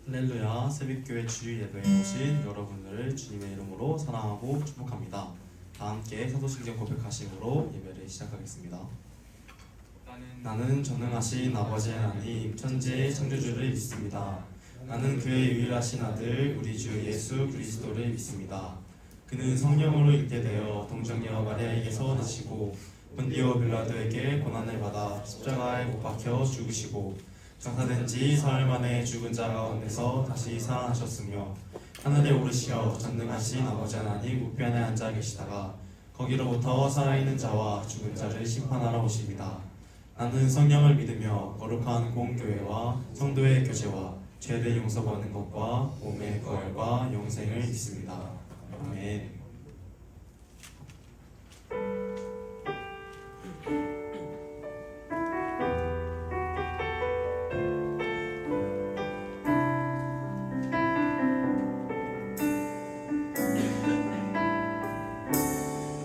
할렐루야, 새벽교회 주일 예배에 오신 여러분들을 주님의 이름으로 사랑하고 축복합니다. 다 함께 사도신경 고백하심으로 예배를 시작하겠습니다. 나는 전능하신 아버지 하나님 천지의 창조주를 믿습니다. 나는 그의 유일하신 아들 우리 주 예수 그리스도를 믿습니다. 그는 성령으로 있게 되어 동정녀 마리아에게서 나시고 본디오 빌라도에게 고난을 받아 십자가에 못 박혀 죽으시고 장사된 지 사흘 만에 죽은 자 가운데서 다시 살아나셨으며 하늘에 오르시어 전능하신 아버지 하나님 우편에 앉아 계시다가 거기로부터 살아있는 자와 죽은 자를 심판하러 오십니다. 나는 성령을 믿으며 거룩한 공교회와 성도의 교제와 죄를 용서받는 것과 몸의 거혈과 영생을 믿습니다. 아멘.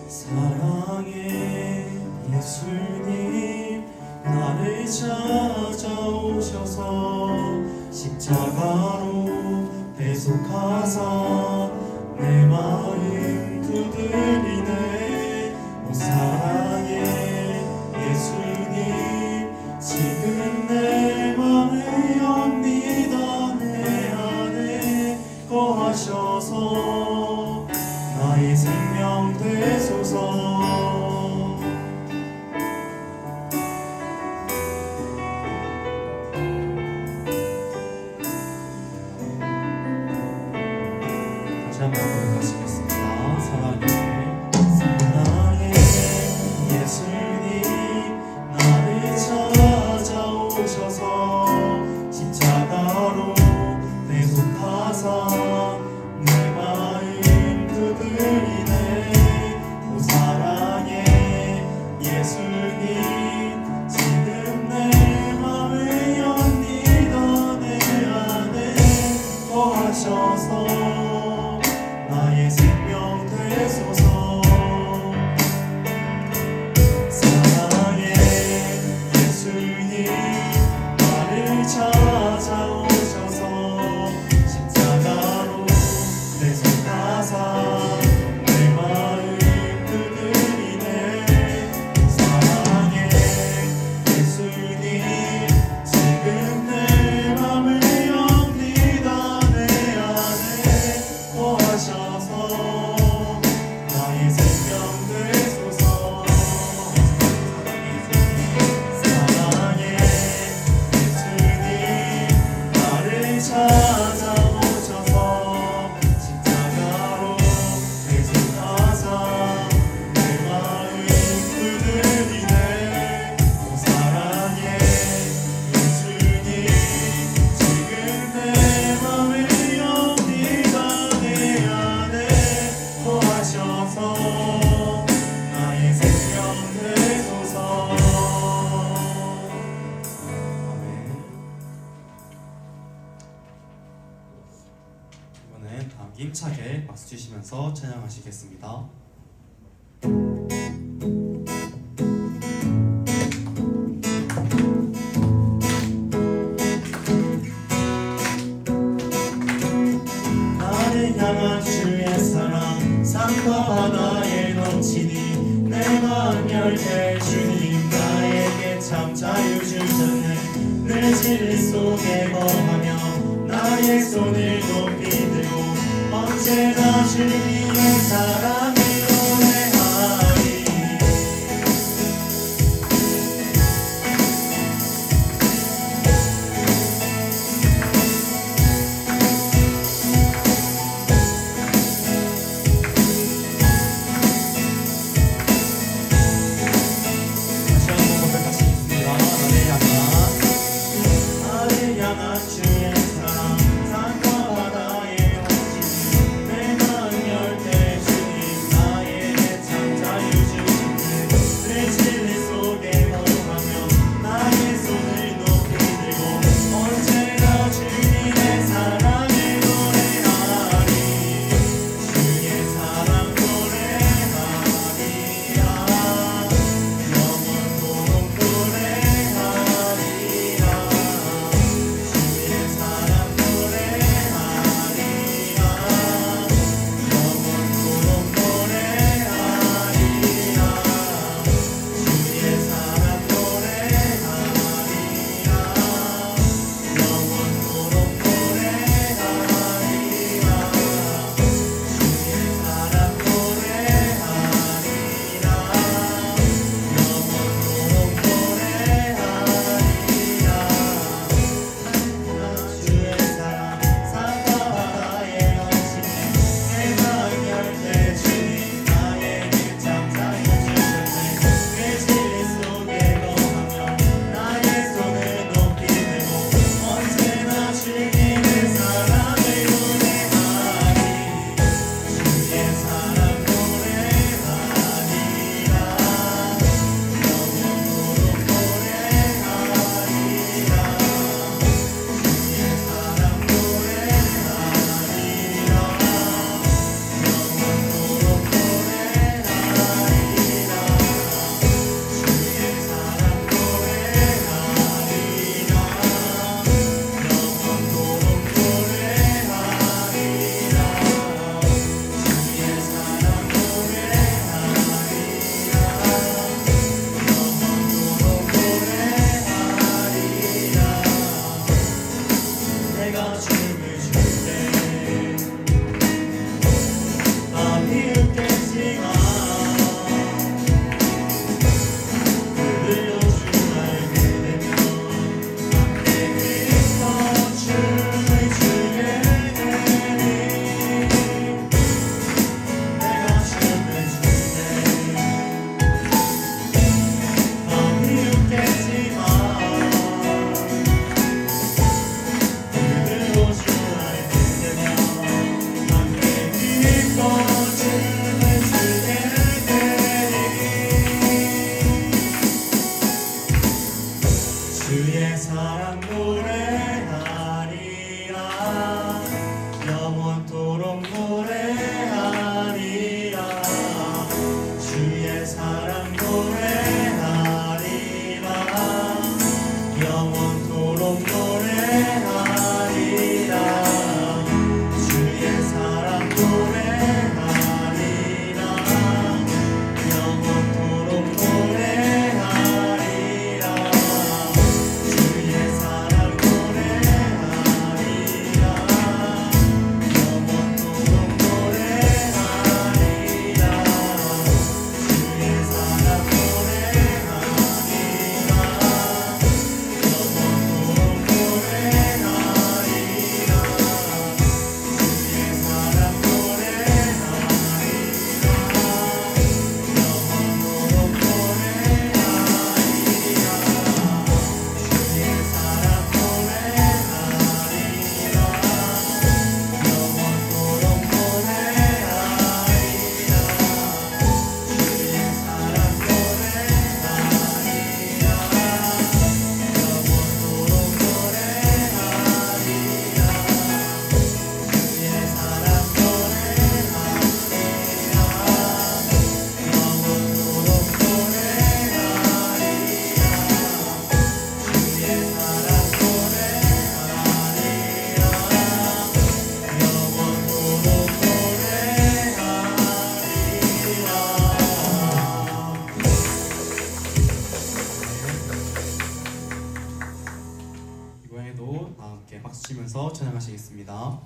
사랑의 예수님 나를 찾아오셔서 십자가로 대속하사 내 마음 두드리네. 오 사랑의 예수님 지금 내 맘을 엽니다. 내 안에 거하셔서 나의 생명 되소서. 다시 한번 고백하시겠습니다. 사랑의 예수님 나를 찾아오셔서 십자가로 대속하사 내 마음 두드리네. 오 사랑의 예수님 지금 내 맘을 엽니다. 내 안에 거하셔서 나의 생명 되소서. 사랑의 예수님 나를 찾아오셔서 십자가로 대속하사 내 마음 두드리네. 사랑의 예수님 지금 내 맘을 엽니다. 내 안에 거하셔서 나의 생명 되소서. 사랑의 예수님 나를 찾아오셔서 십자가로 대속하사 내 마음 두드리네. 오 사랑의 예수님 지금 내 맘을 엽니다. 내 안에 거하셔서 나의 생명 되소서. 아멘. 이번엔 다 힘차게 박수 치시면서 찬양하시겠습니다. 나를 향한 주의 사랑 산과 바다에 넘치니 내 마음 열대 주님 나에게 참 자유 주셨네. 늘 진리 속에 거하며 나의 손을 높이 들고 언제나 주님의 사랑을 노래하리. 다시 한번 고백하시겠습니다. 나를 향한 주의 사랑 산과 바다에 넘치니 내 마음 열대 주님 나에게 참 자유 주시네. 늘 진리 속에 거하며 나의 손을 높이 들고 언제나 주님의 사랑을 노래하리. 주의 사랑 노래하리라. 영원토록 노래하리라. 주의 사랑 박수 치면서 찬양하시겠습니다.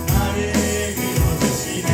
나를 밀어주시네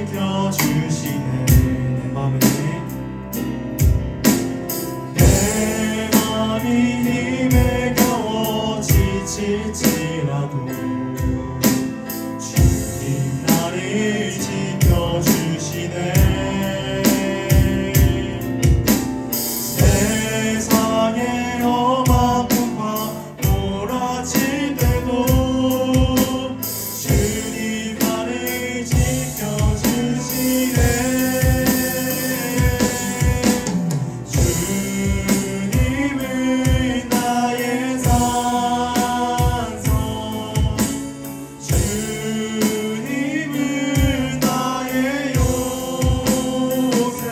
지켜주시네. 내 맘이 힘에 겨워 지칠지라도 주님 나를 지켜주시네. 세상에 험한 풍파 몰아칠 때도 주님 나를 지켜주시네. 주님은 나의 산성, 주님은 나의 요새,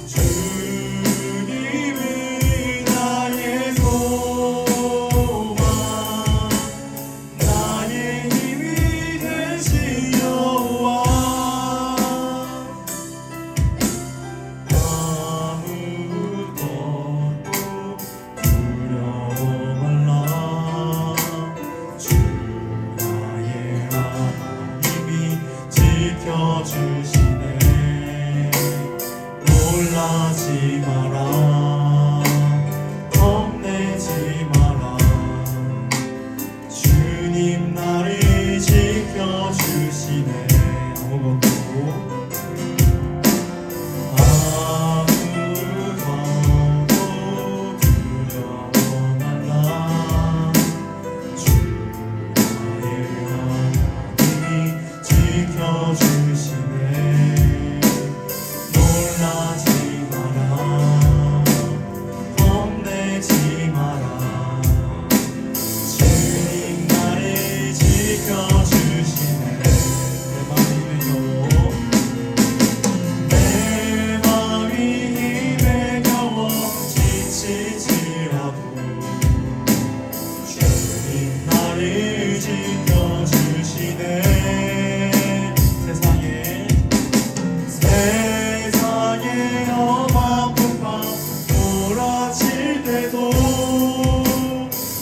주님은 나의 소망, 나의 힘이 되신 여호와. 아무것도 두려워 말라. 주 나의 하나님이 지켜주시네. 놀라지 마라. 겁내지 마라. 주님 나를 지켜주시네. 아무것도 두려워 말라. 주 나의 하나님이 지켜주시네. 놀라지 마라. 겁내지 마라. 주님 나를 지켜주시네. 내 맘이 힘에 겨워 지칠지라도 주님 나를 지켜주시네. 세상에 험한 풍파 몰아칠 때도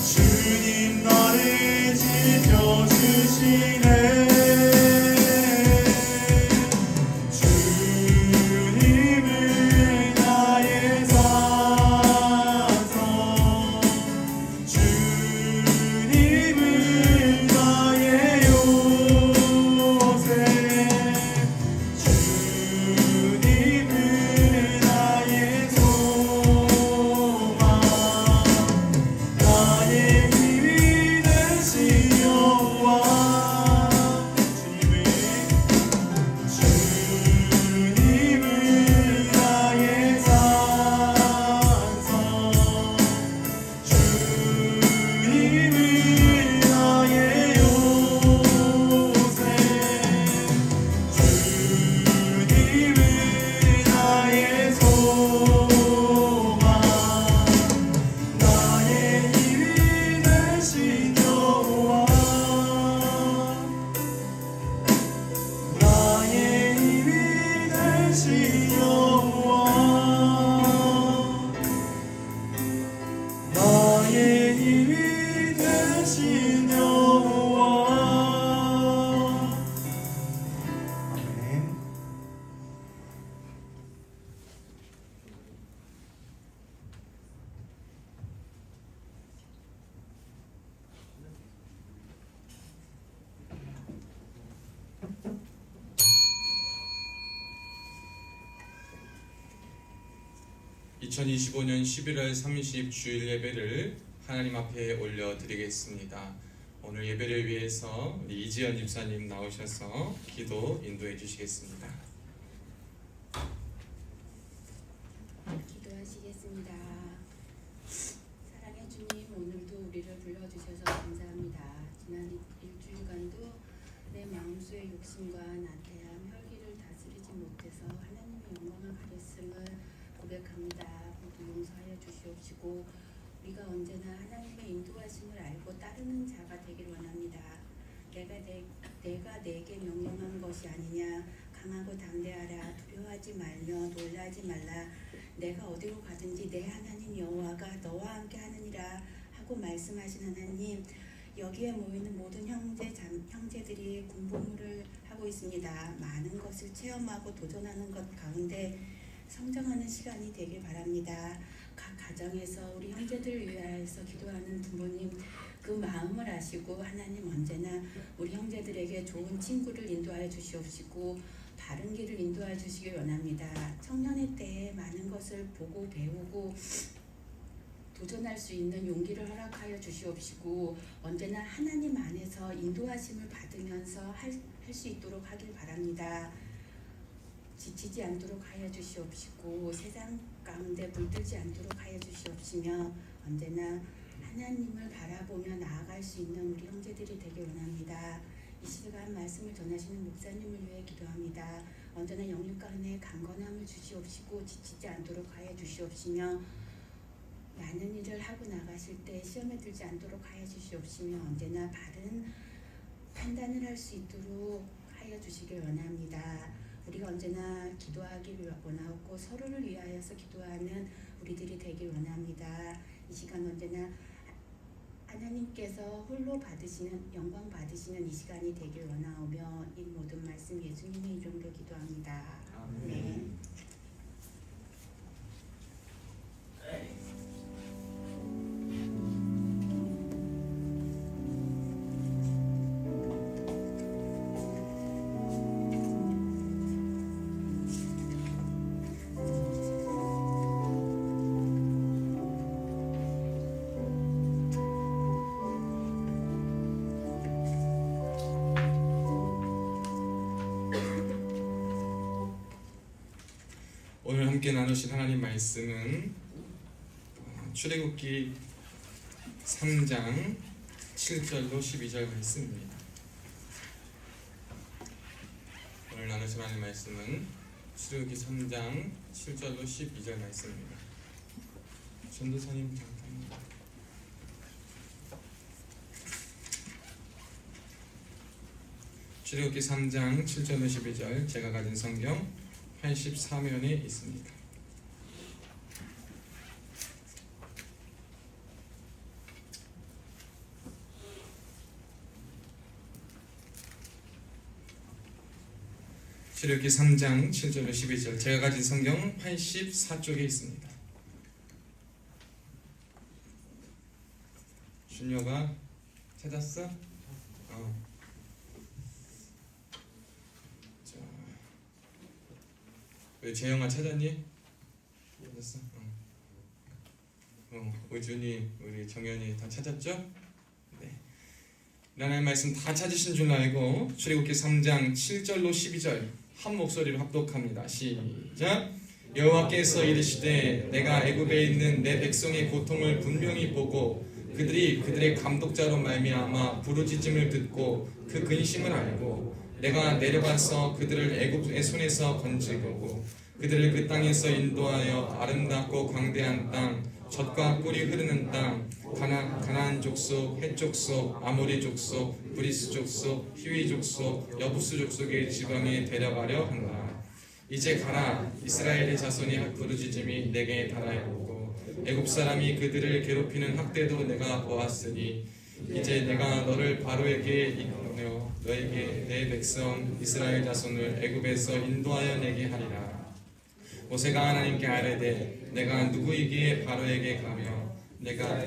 주님 나를 지켜주시네. 주님은 나의 산성, 주님은 나의 요새, 주님은 나의 소망, 나의 힘이 되신 여호와. 주님은 나의 산성, 주님은 나의 요새, 주님은 나의 소망, 나의 힘이 되신 여호와. 나의 힘이 되신 여호와. 나의 힘이 되신 여호와. 아멘. (2025년 11월 30일) 주일 예배를 하나님 앞에 올려드리겠습니다. 오늘 예배를 위해서 우리 이지연 집사님 나오셔서 기도 인도해 주시겠습니다. 기도하시겠습니다. 사랑의 주님, 오늘도 우리를 불러주셔서 감사합니다. 지난 일주일간도 내 마음속의 욕심과 나태함, 혈기를 다스리지 못해서 하나님의 영광을 가렸음을 고백합니다. 모두 용서하여 주시옵시고 우리가 언제나 하나님의 인도하심을 알고 따르는 자가 되길 원합니다. 내가 내게 명령한 것이 아니냐. 강하고 담대하라. 두려워하지 말며 놀라지 말라. 내가 어디로 가든지 내 하나님 여호와가 너와 함께 하느니라 하고 말씀하신 하나님, 여기에 모이는 모든 형제들이 군복무를 하고 살아가고 있습니다. 많은 것을 체험하고 도전하는 것 가운데 성장하는 시간이 되길 바랍니다. 각 가정에서 우리 형제들을 위하여서 기도하는 부모님 그 마음을 아시고 하나님 언제나 우리 형제들에게 좋은 친구를 인도하여 주시옵시고 바른 길을 인도하여 주시길 원합니다. 청년의 때에 많은 것을 보고 배우고 도전할 수 있는 용기를 허락하여 주시옵시고 언제나 하나님 안에서 인도하심을 받으면서 할 수 있도록 하길 바랍니다. 지치지 않도록 하여 주시옵시고 세상 가운데 물들지 않도록 하여 주시옵시며 언제나 하나님을 바라보며 나아갈 수 있는 우리 형제들이 되길 원합니다. 이 시간 말씀을 전하시는 목사님을 위해 기도합니다. 언제나 영육 가운데 강건함을 주시옵시고 지치지 않도록 하여 주시옵시며 많은 일을 하고 나가실 때 시험에 들지 않도록 하여 주시옵시며 언제나 바른 판단을 할 수 있도록 하여 주시길 원합니다. 우리가 언제나 기도하기를 원하고 서로를 위하여서 기도하는 우리들이 되길 원합니다. 이 시간 언제나 하나님께서 홀로 받으시는 영광 받으시는 이 시간이 되길 원하오며 이 모든 말씀 예수님의 이름으로 기도합니다. 네. 오늘 함께 나누신 하나님 말씀은 출애굽기 3장 7절로 12절 말씀입니다. 오늘 나누신 하나님 말씀은 출애굽기 3장 7절로 12절 말씀입니다. 전도사님 잠깐. 출애굽기 3장 7절로 12절 제가 가진 성경 84면에 있습니다. 출애굽기 3장 7절로 12절 제가 가진 성경 84쪽에 있습니다. 준효가 찾았어? 왜 재영아 찾았니? 찾았어? 의준이 우리 정연이 다 찾았죠? 네. 하나님의 말씀 다 찾으신 줄 알고 출애굽기 3장 7절로 12절 한 목소리로 합독합니다. 시작. 여호와께서 이르시되 내가 애굽에 있는 내 백성의 고통을 분명히 보고 그들의 감독자로 말미암아 부르짖음을 듣고 그 근심을 알고 내가 내려가서 그들을 애굽의 손에서 건지고 그들을 그 땅에서 인도하여 아름답고 광대한 땅 젖과 꿀이 흐르는 땅 가나안 족속, 헷 족속, 아모리 족속, 브리스 족속, 히위 족속, 여부스 족속의 지방에 데려가려 한다. 이제 가라. 이스라엘의 자손이 부르짖음이 내게 달하였고 애굽 사람이 그들을 괴롭히는 학대도 내가 보았으니 이제 내가 너를 바로에게 이끌어 너에게 내 백성 이스라엘 자손을 애굽에서 인도하여 내게 하리라. 모세가 하나님께 아뢰되 내가 누구이기에 바로에게 가며 내가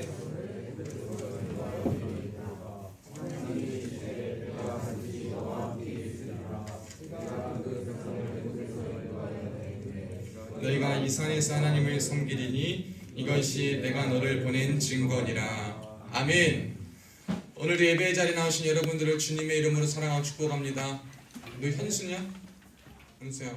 너희가 이 산에서 하나님을 섬기리니 이것이 내가 너를 보낸 증거니라. 아멘. 오늘 예배 자리에 나오신 여러분들을 주님의 이름으로 사랑하고 축복합니다. 너 현수냐? 현수야.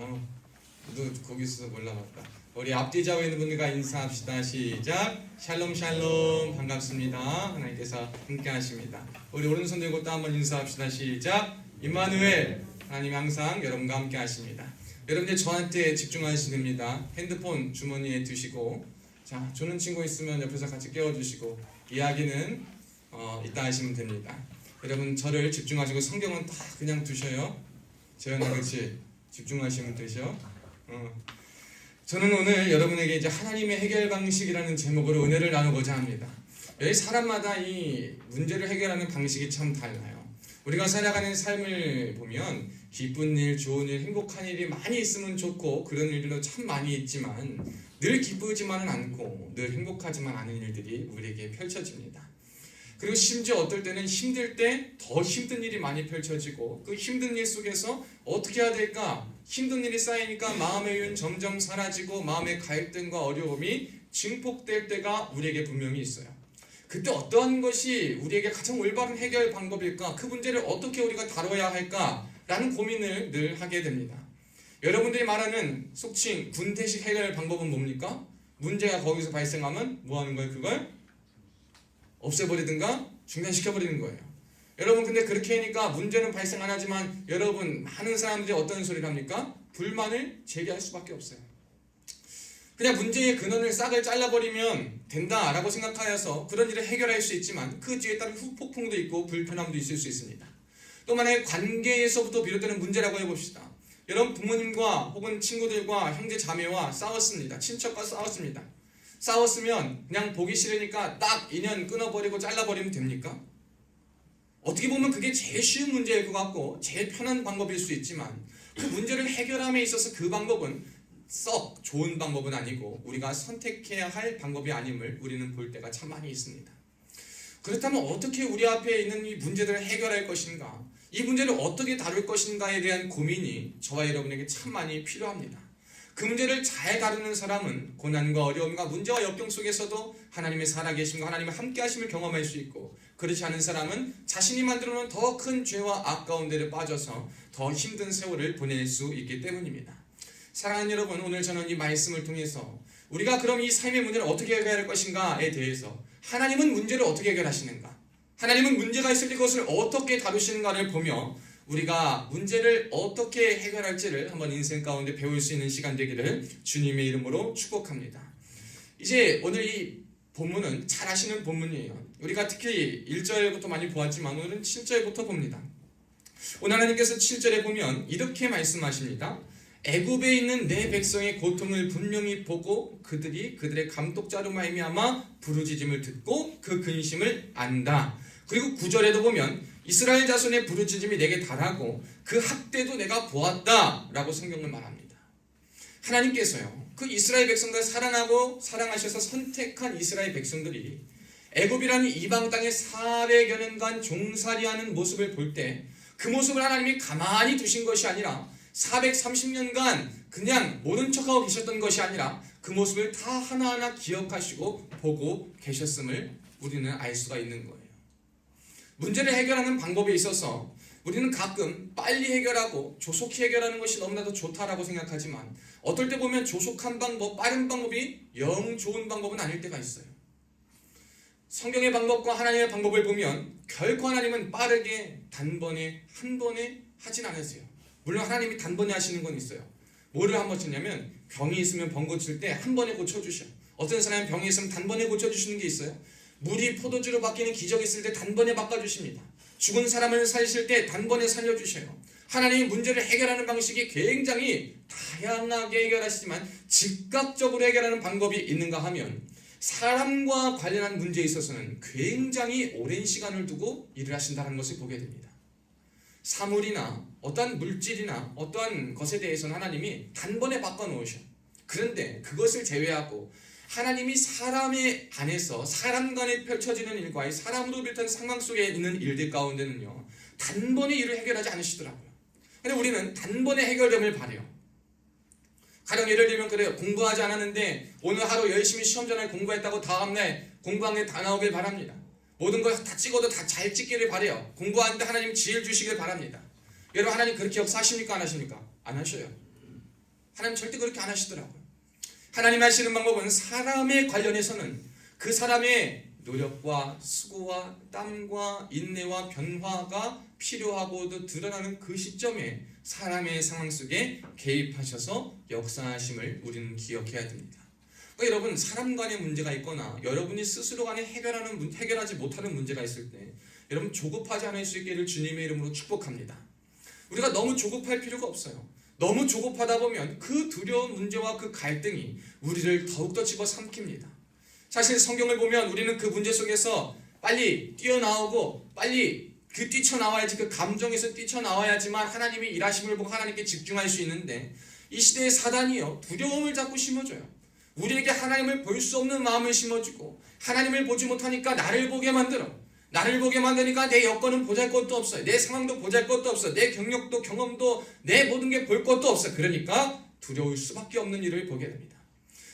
너 거기 있어서 몰라봤다. 우리 앞뒤 좌우에 있는 분들과 인사합시다. 시작. 샬롬 샬롬. 반갑습니다. 하나님께서 함께 하십니다. 우리 오른손 들고 또 한번 인사합시다. 시작. 임마누엘. 하나님 항상 여러분과 함께 하십니다. 여러분들 저한테 집중하시면 됩니다. 핸드폰 주머니에 두시고 자, 조는 친구 있으면 옆에서 같이 깨워주시고 이야기는 이따 하시면 됩니다. 여러분 저를 집중하시고 성경은 다 그냥 두셔요. 재현아 그렇지? 집중하시면 되죠. 저는 오늘 여러분에게 이제 하나님의 해결 방식이라는 제목으로 은혜를 나누고자 합니다. 여기 사람마다 이 문제를 해결하는 방식이 참 달라요. 우리가 살아가는 삶을 보면 기쁜 일, 좋은 일, 행복한 일이 많이 있으면 좋고 그런 일들도 참 많이 있지만 늘 기쁘지만은 않고 늘 행복하지만 않은 일들이 우리에게 펼쳐집니다. 그리고 심지어 어떨 때는 힘들 때 더 힘든 일이 많이 펼쳐지고 그 힘든 일 속에서 어떻게 해야 될까? 힘든 일이 쌓이니까 마음의 여유는 점점 사라지고 마음의 갈등과 어려움이 증폭될 때가 우리에게 분명히 있어요. 그때 어떠한 것이 우리에게 가장 올바른 해결 방법일까? 그 문제를 어떻게 우리가 다뤄야 할까? 라는 고민을 늘 하게 됩니다. 여러분들이 말하는 속칭 군대식 해결 방법은 뭡니까? 문제가 거기서 발생하면 뭐 하는 거예요? 그걸 없애버리든가 중단시켜버리는 거예요. 여러분 근데 그렇게 하니까 문제는 발생 안 하지만 여러분 많은 사람들이 어떤 소리를 합니까? 불만을 제기할 수밖에 없어요. 그냥 문제의 근원을 싹을 잘라버리면 된다라고 생각하여서 그런 일을 해결할 수 있지만 그 뒤에 따른 후폭풍도 있고 불편함도 있을 수 있습니다. 또 만약에 관계에서부터 비롯되는 문제라고 해봅시다. 여러분 부모님과 혹은 친구들과 형제 자매와 싸웠습니다. 친척과 싸웠습니다. 싸웠으면 그냥 보기 싫으니까 딱 인연 끊어버리고 잘라버리면 됩니까? 어떻게 보면 그게 제일 쉬운 문제일 것 같고 제일 편한 방법일 수 있지만 그 문제를 해결함에 있어서 그 방법은 썩 좋은 방법은 아니고 우리가 선택해야 할 방법이 아님을 우리는 볼 때가 참 많이 있습니다. 그렇다면 어떻게 우리 앞에 있는 이 문제들을 해결할 것인가? 이 문제를 어떻게 다룰 것인가에 대한 고민이 저와 여러분에게 참 많이 필요합니다. 그 문제를 잘 다루는 사람은 고난과 어려움과 문제와 역경 속에서도 하나님의 살아계심과 하나님의 함께하심을 경험할 수 있고 그렇지 않은 사람은 자신이 만들어놓은 더 큰 죄와 악 가운데를 빠져서 더 힘든 세월을 보낼 수 있기 때문입니다. 사랑하는 여러분, 오늘 저는 이 말씀을 통해서 우리가 그럼 이 삶의 문제를 어떻게 해결할 것인가에 대해서 하나님은 문제를 어떻게 해결하시는가? 하나님은 문제가 있을 때 그것을 어떻게 다루시는가를 보며 우리가 문제를 어떻게 해결할지를 한번 인생 가운데 배울 수 있는 시간 되기를 주님의 이름으로 축복합니다. 이제 오늘 이 본문은 잘 아시는 본문이에요. 우리가 특히 1절부터 많이 보았지만 오늘은 7절부터 봅니다. 오늘 하나님께서 7절에 보면 이렇게 말씀하십니다. 애굽에 있는 내 백성의 고통을 분명히 보고 그들이 그들의 감독자로 말미암아 부르짖음을 듣고 그 근심을 안다. 그리고 9절에도 보면 이스라엘 자손의 부르짖음이 내게 달하고 그 학대도 내가 보았다 라고 성경을 말합니다. 하나님께서요 그 이스라엘 백성들을 사랑하고 사랑하셔서 선택한 이스라엘 백성들이 애굽이라는 이방 땅에 400여 년간 종살이하는 모습을 볼 때 그 모습을 하나님이 가만히 두신 것이 아니라 430년간 그냥 모른 척하고 계셨던 것이 아니라 그 모습을 다 하나하나 기억하시고 보고 계셨음을 우리는 알 수가 있는 거예요. 문제를 해결하는 방법에 있어서 우리는 가끔 빨리 해결하고 조속히 해결하는 것이 너무나도 좋다라고 생각하지만 어떨 때 보면 조속한 방법, 빠른 방법이 영 좋은 방법은 아닐 때가 있어요. 성경의 방법과 하나님의 방법을 보면 결코 하나님은 빠르게 단번에 한 번에 하진 않으세요. 물론 하나님이 단번에 하시는 건 있어요. 뭐를 한 번 했냐면 병이 있으면 병 고칠 때 한 번에 고쳐주셔. 어떤 사람은 병이 있으면 단번에 고쳐주시는 게 있어요. 물이 포도주로 바뀌는 기적이 있을 때 단번에 바꿔주십니다. 죽은 사람을 살리실 때 단번에 살려주셔요. 하나님이 문제를 해결하는 방식이 굉장히 다양하게 해결하시지만 즉각적으로 해결하는 방법이 있는가 하면 사람과 관련한 문제에 있어서는 굉장히 오랜 시간을 두고 일을 하신다는 것을 보게 됩니다. 사물이나 어떠한 물질이나 어떠한 것에 대해서는 하나님이 단번에 바꿔놓으셔. 그런데 그것을 제외하고 하나님이 사람의 안에서 사람 간에 펼쳐지는 일과 사람으로 비롯한 상황 속에 있는 일들 가운데는요 단번에 일을 해결하지 않으시더라고요. 근데 우리는 단번에 해결됨을 바라요. 가령 예를 들면 그래요. 공부하지 않았는데 오늘 하루 열심히 시험 전에 공부했다고 다음날 공부한 게 다 나오길 바랍니다. 모든 걸 다 찍어도 다 잘 찍기를 바라요. 공부하는데 하나님 지혜를 주시길 바랍니다. 여러분 하나님 그렇게 역사하십니까? 안 하십니까? 안 하셔요. 하나님 절대 그렇게 안 하시더라고요. 하나님 하시는 방법은 사람에 관련해서는 그 사람의 노력과 수고와 땀과 인내와 변화가 필요하고도 드러나는 그 시점에 사람의 상황 속에 개입하셔서 역사하심을 우리는 기억해야 됩니다. 그러니까 여러분 사람 간의 문제가 있거나 여러분이 스스로 간에 해결하지 못하는 문제가 있을 때 여러분 조급하지 않을 수 있기를 주님의 이름으로 축복합니다. 우리가 너무 조급할 필요가 없어요. 너무 조급하다 보면 그 두려운 문제와 그 갈등이 우리를 더욱더 집어삼킵니다. 사실 성경을 보면 우리는 그 문제 속에서 빨리 뛰어나오고 빨리 그 뛰쳐나와야지, 그 감정에서 뛰쳐나와야지만 하나님이 일하심을 보고 하나님께 집중할 수 있는데, 이 시대의 사단이요 두려움을 자꾸 심어줘요. 우리에게 하나님을 볼 수 없는 마음을 심어주고, 하나님을 보지 못하니까 나를 보게 만들어. 나를 보게 만드니까 내 여건은 보잘것도 없어요. 내 상황도 보잘것도 없어. 내 경력도 경험도 내 모든 게 볼 것도 없어. 그러니까 두려울 수밖에 없는 일을 보게 됩니다.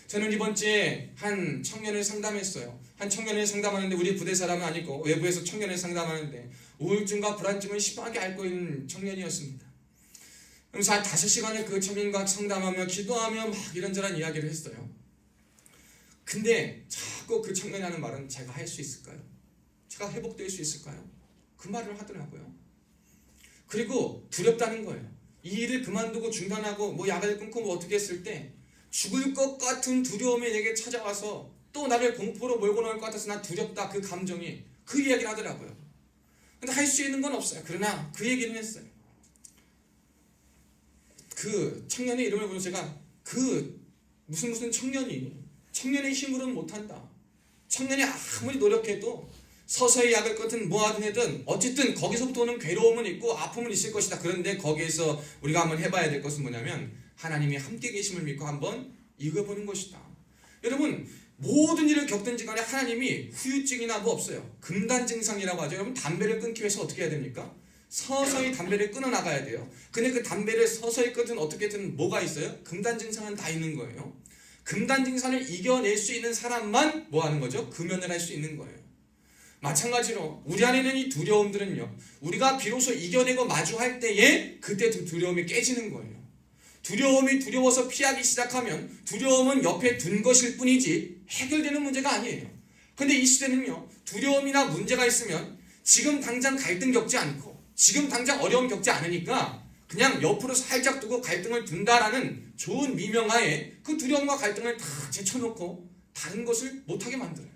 저는 이번 주에 한 청년을 상담했어요. 한 청년을 상담하는데, 우리 부대 사람은 아니고 외부에서 청년을 상담하는데 우울증과 불안증을 심하게 앓고 있는 청년이었습니다. 그래서 한 5시간을 그 청년과 상담하며 기도하며 막 이런저런 이야기를 했어요. 근데 자꾸 그 청년이 하는 말은, 제가 할 수 있을까요? 제가 회복될 수 있을까요? 그 말을 하더라고요. 그리고 두렵다는 거예요. 이 일을 그만두고 중단하고 뭐 야간을 끊고 뭐 어떻게 했을 때 죽을 것 같은 두려움이 내게 찾아와서 또 나를 공포로 몰고 나올 것 같아서 난 두렵다, 그 감정이, 그 이야기를 하더라고요. 근데 할 수 있는 건 없어요. 그러나 그 얘기는 했어요. 그 청년의 이름을 보고 제가, 그 무슨 청년의 힘으로는 못한다. 청년이 아무리 노력해도 서서히 약을 끊든 뭐하든 해든 어쨌든 거기서부터 오는 괴로움은 있고 아픔은 있을 것이다. 그런데 거기에서 우리가 한번 해봐야 될 것은 뭐냐면, 하나님이 함께 계심을 믿고 한번 이겨보는 것이다. 여러분, 모든 일을 겪든지 간에 하나님이 후유증이나 뭐 없어요. 금단 증상이라고 하죠. 여러분, 담배를 끊기 위해서 어떻게 해야 됩니까? 서서히 담배를 끊어 나가야 돼요. 근데 그 담배를 서서히 끊든 어떻게든 뭐가 있어요? 금단 증상은 다 있는 거예요. 금단 증상을 이겨낼 수 있는 사람만 뭐 하는 거죠? 금연을 할 수 있는 거예요. 마찬가지로 우리 안에 있는 이 두려움들은요, 우리가 비로소 이겨내고 마주할 때에 그때 두려움이 깨지는 거예요. 두려움이 두려워서 피하기 시작하면 두려움은 옆에 둔 것일 뿐이지 해결되는 문제가 아니에요. 근데 이 시대는요, 두려움이나 문제가 있으면 지금 당장 갈등 겪지 않고 지금 당장 어려움 겪지 않으니까 그냥 옆으로 살짝 두고 갈등을 둔다라는 좋은 미명하에 그 두려움과 갈등을 다 제쳐놓고 다른 것을 못하게 만들어요.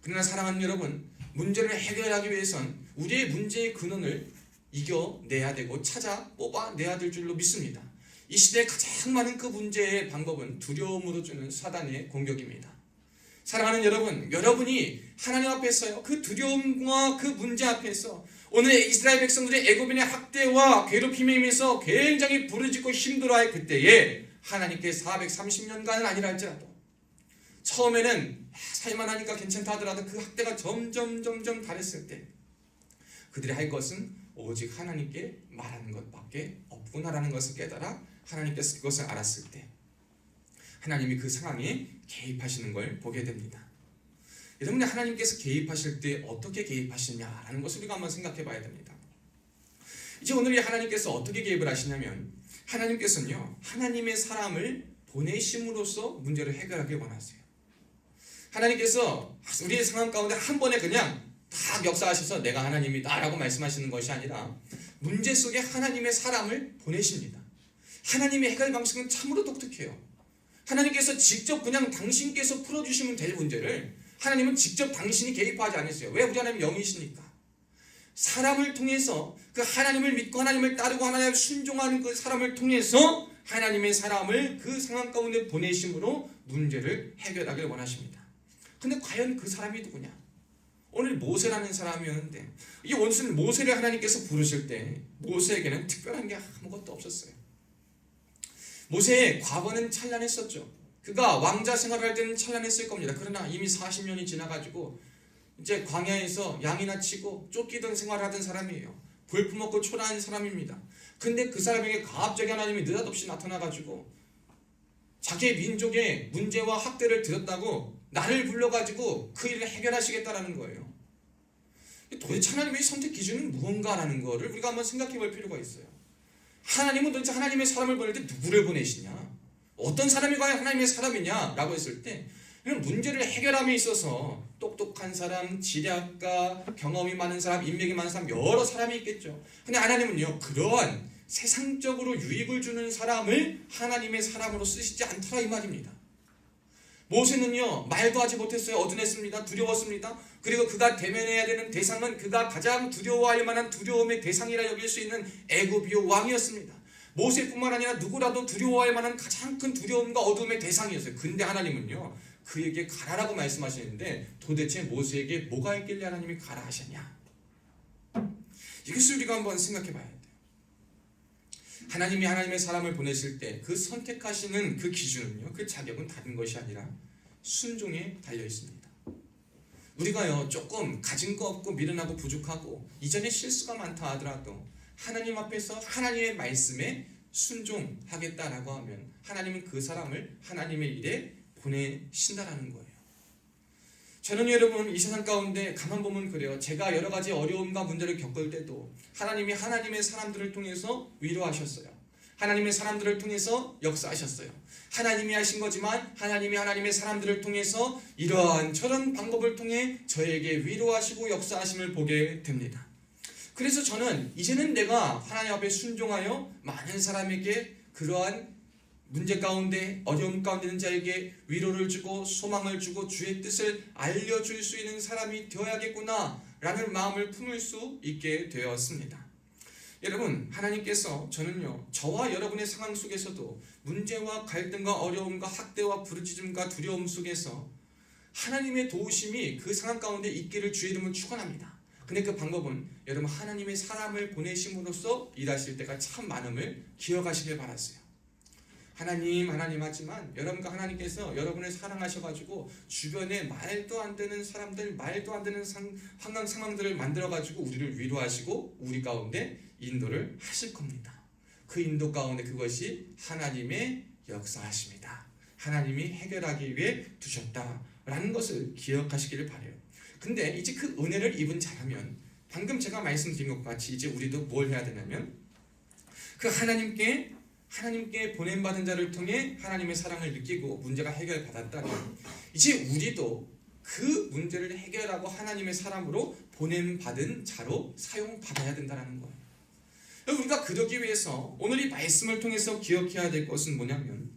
그러나 사랑하는 여러분, 문제를 해결하기 위해선 우리의 문제의 근원을 이겨내야 되고 찾아 뽑아내야 될 줄로 믿습니다. 이 시대에 가장 많은 그 문제의 방법은 두려움으로 주는 사단의 공격입니다. 사랑하는 여러분, 여러분이 하나님 앞에서요, 그 두려움과 그 문제 앞에서 오늘 이스라엘 백성들의 애굽인의 학대와 괴롭힘에 의해서 굉장히 부르짖고 힘들어할 그때에 하나님께 430년간은 아니라 할지라도 처음에는 살만하니까 괜찮다 하더라도 그 학대가 점점 달했을 때 그들이 할 것은 오직 하나님께 말하는 것밖에 없구나라는 것을 깨달아 하나님께서 그것을 알았을 때 하나님이 그 상황에 개입하시는 걸 보게 됩니다. 여러분이 하나님께서 개입하실 때 어떻게 개입하시냐라는 것을 우리가 한번 생각해 봐야 됩니다. 이제 오늘 이 하나님께서 어떻게 개입을 하시냐면, 하나님께서는요, 하나님의 사람을 보내심으로써 문제를 해결하길 원하세요. 하나님께서 우리의 상황 가운데 한 번에 그냥 다 역사하셔서 내가 하나님이다 라고 말씀하시는 것이 아니라 문제 속에 하나님의 사람을 보내십니다. 하나님의 해결 방식은 참으로 독특해요. 하나님께서 직접 그냥 당신께서 풀어주시면 될 문제를 하나님은 직접 당신이 개입하지 않으세요. 왜? 우리 하나님 영이시니까. 사람을 통해서, 그 하나님을 믿고 하나님을 따르고 하나님을 순종하는 그 사람을 통해서 하나님의 사람을 그 상황 가운데 보내심으로 문제를 해결하길 원하십니다. 근데 과연 그 사람이 누구냐? 오늘 모세라는 사람이었는데, 이 원수는 모세를 하나님께서 부르실 때 모세에게는 특별한 게 아무것도 없었어요. 모세의 과거는 찬란했었죠. 그가 왕자 생활을 할 때는 찬란했을 겁니다. 그러나 이미 40년이 지나가지고 이제 광야에서 양이나 치고 쫓기던 생활을 하던 사람이에요. 볼품없고 초라한 사람입니다. 근데 그 사람에게 갑자기 하나님이 느닷없이 나타나가지고 자기의 민족의 문제와 학대를 들었다고 나를 불러가지고 그 일을 해결하시겠다라는 거예요. 도대체 하나님의 선택 기준은 무언가라는 거를 우리가 한번 생각해 볼 필요가 있어요. 하나님은 도대체 하나님의 사람을 보낼 때 누구를 보내시냐? 어떤 사람이 과연 하나님의 사람이냐? 라고 했을 때 문제를 해결함에 있어서 똑똑한 사람, 지략가, 경험이 많은 사람, 인맥이 많은 사람, 여러 사람이 있겠죠. 근데 하나님은요, 그러한 세상적으로 유익을 주는 사람을 하나님의 사람으로 쓰시지 않더라 이 말입니다. 모세는요, 말도 하지 못했어요. 어둔했습니다. 두려웠습니다. 그리고 그가 대면해야 되는 대상은 그가 가장 두려워할 만한 두려움의 대상이라 여길 수 있는 애굽의 왕이었습니다. 모세뿐만 아니라 누구라도 두려워할 만한 가장 큰 두려움과 어둠의 대상이었어요. 근데 하나님은요, 그에게 가라라고 말씀하시는데 도대체 모세에게 뭐가 있길래 하나님이 가라 하셨냐? 이것을 우리가 한번 생각해 봐야 돼요. 하나님이 하나님의 사람을 보내실 때 그 선택하시는 그 기준은요, 그 자격은 다른 것이 아니라 순종에 달려 있습니다. 우리가요 조금 가진 거 없고 미련하고 부족하고 이전에 실수가 많다 하더라도 하나님 앞에서 하나님의 말씀에 순종하겠다라고 하면 하나님은 그 사람을 하나님의 일에 보내신다라는 거예요. 저는 여러분 이 세상 가운데 가만 보면 그래요. 제가 여러 가지 어려움과 문제를 겪을 때도 하나님이 하나님의 사람들을 통해서 위로하셨어요. 하나님의 사람들을 통해서 역사하셨어요. 하나님이 하신 거지만 하나님이 하나님의 사람들을 통해서 이러한 저런 방법을 통해 저에게 위로하시고 역사하심을 보게 됩니다. 그래서 저는 이제는 내가 하나님 앞에 순종하여 많은 사람에게 그러한 문제 가운데 어려움 가운데 있는 자에게 위로를 주고 소망을 주고 주의 뜻을 알려줄 수 있는 사람이 되어야겠구나 라는 마음을 품을 수 있게 되었습니다. 여러분, 하나님께서 저는요 저와 여러분의 상황 속에서도 문제와 갈등과 어려움과 학대와 부르짖음과 두려움 속에서 하나님의 도우심이 그 상황 가운데 있기를 주의 이름으로 축원합니다. 근데 그 방법은 여러분 하나님의 사람을 보내심으로써 일하실 때가 참 많음을 기억하시길 바랐어요. 하나님 하지만 여러분과 하나님께서 여러분을 사랑하셔가지고 주변에 말도 안 되는 사람들, 말도 안 되는 상황들을 만들어가지고 우리를 위로하시고 우리 가운데 인도를 하실 겁니다. 그 인도 가운데 그것이 하나님의 역사하십니다. 하나님이 해결하기 위해 두셨다라는 것을 기억하시기를 바라요. 근데 이제 그 은혜를 입은 자라면 방금 제가 말씀드린 것 같이 이제 우리도 뭘 해야 되냐면 그 하나님께 보냄받은 자를 통해 하나님의 사랑을 느끼고 문제가 해결받았다면 이제 우리도 그 문제를 해결하고 하나님의 사람으로 보냄받은 자로 사용받아야 된다는 거예요. 우리가 그러기 위해서 오늘 이 말씀을 통해서 기억해야 될 것은 뭐냐면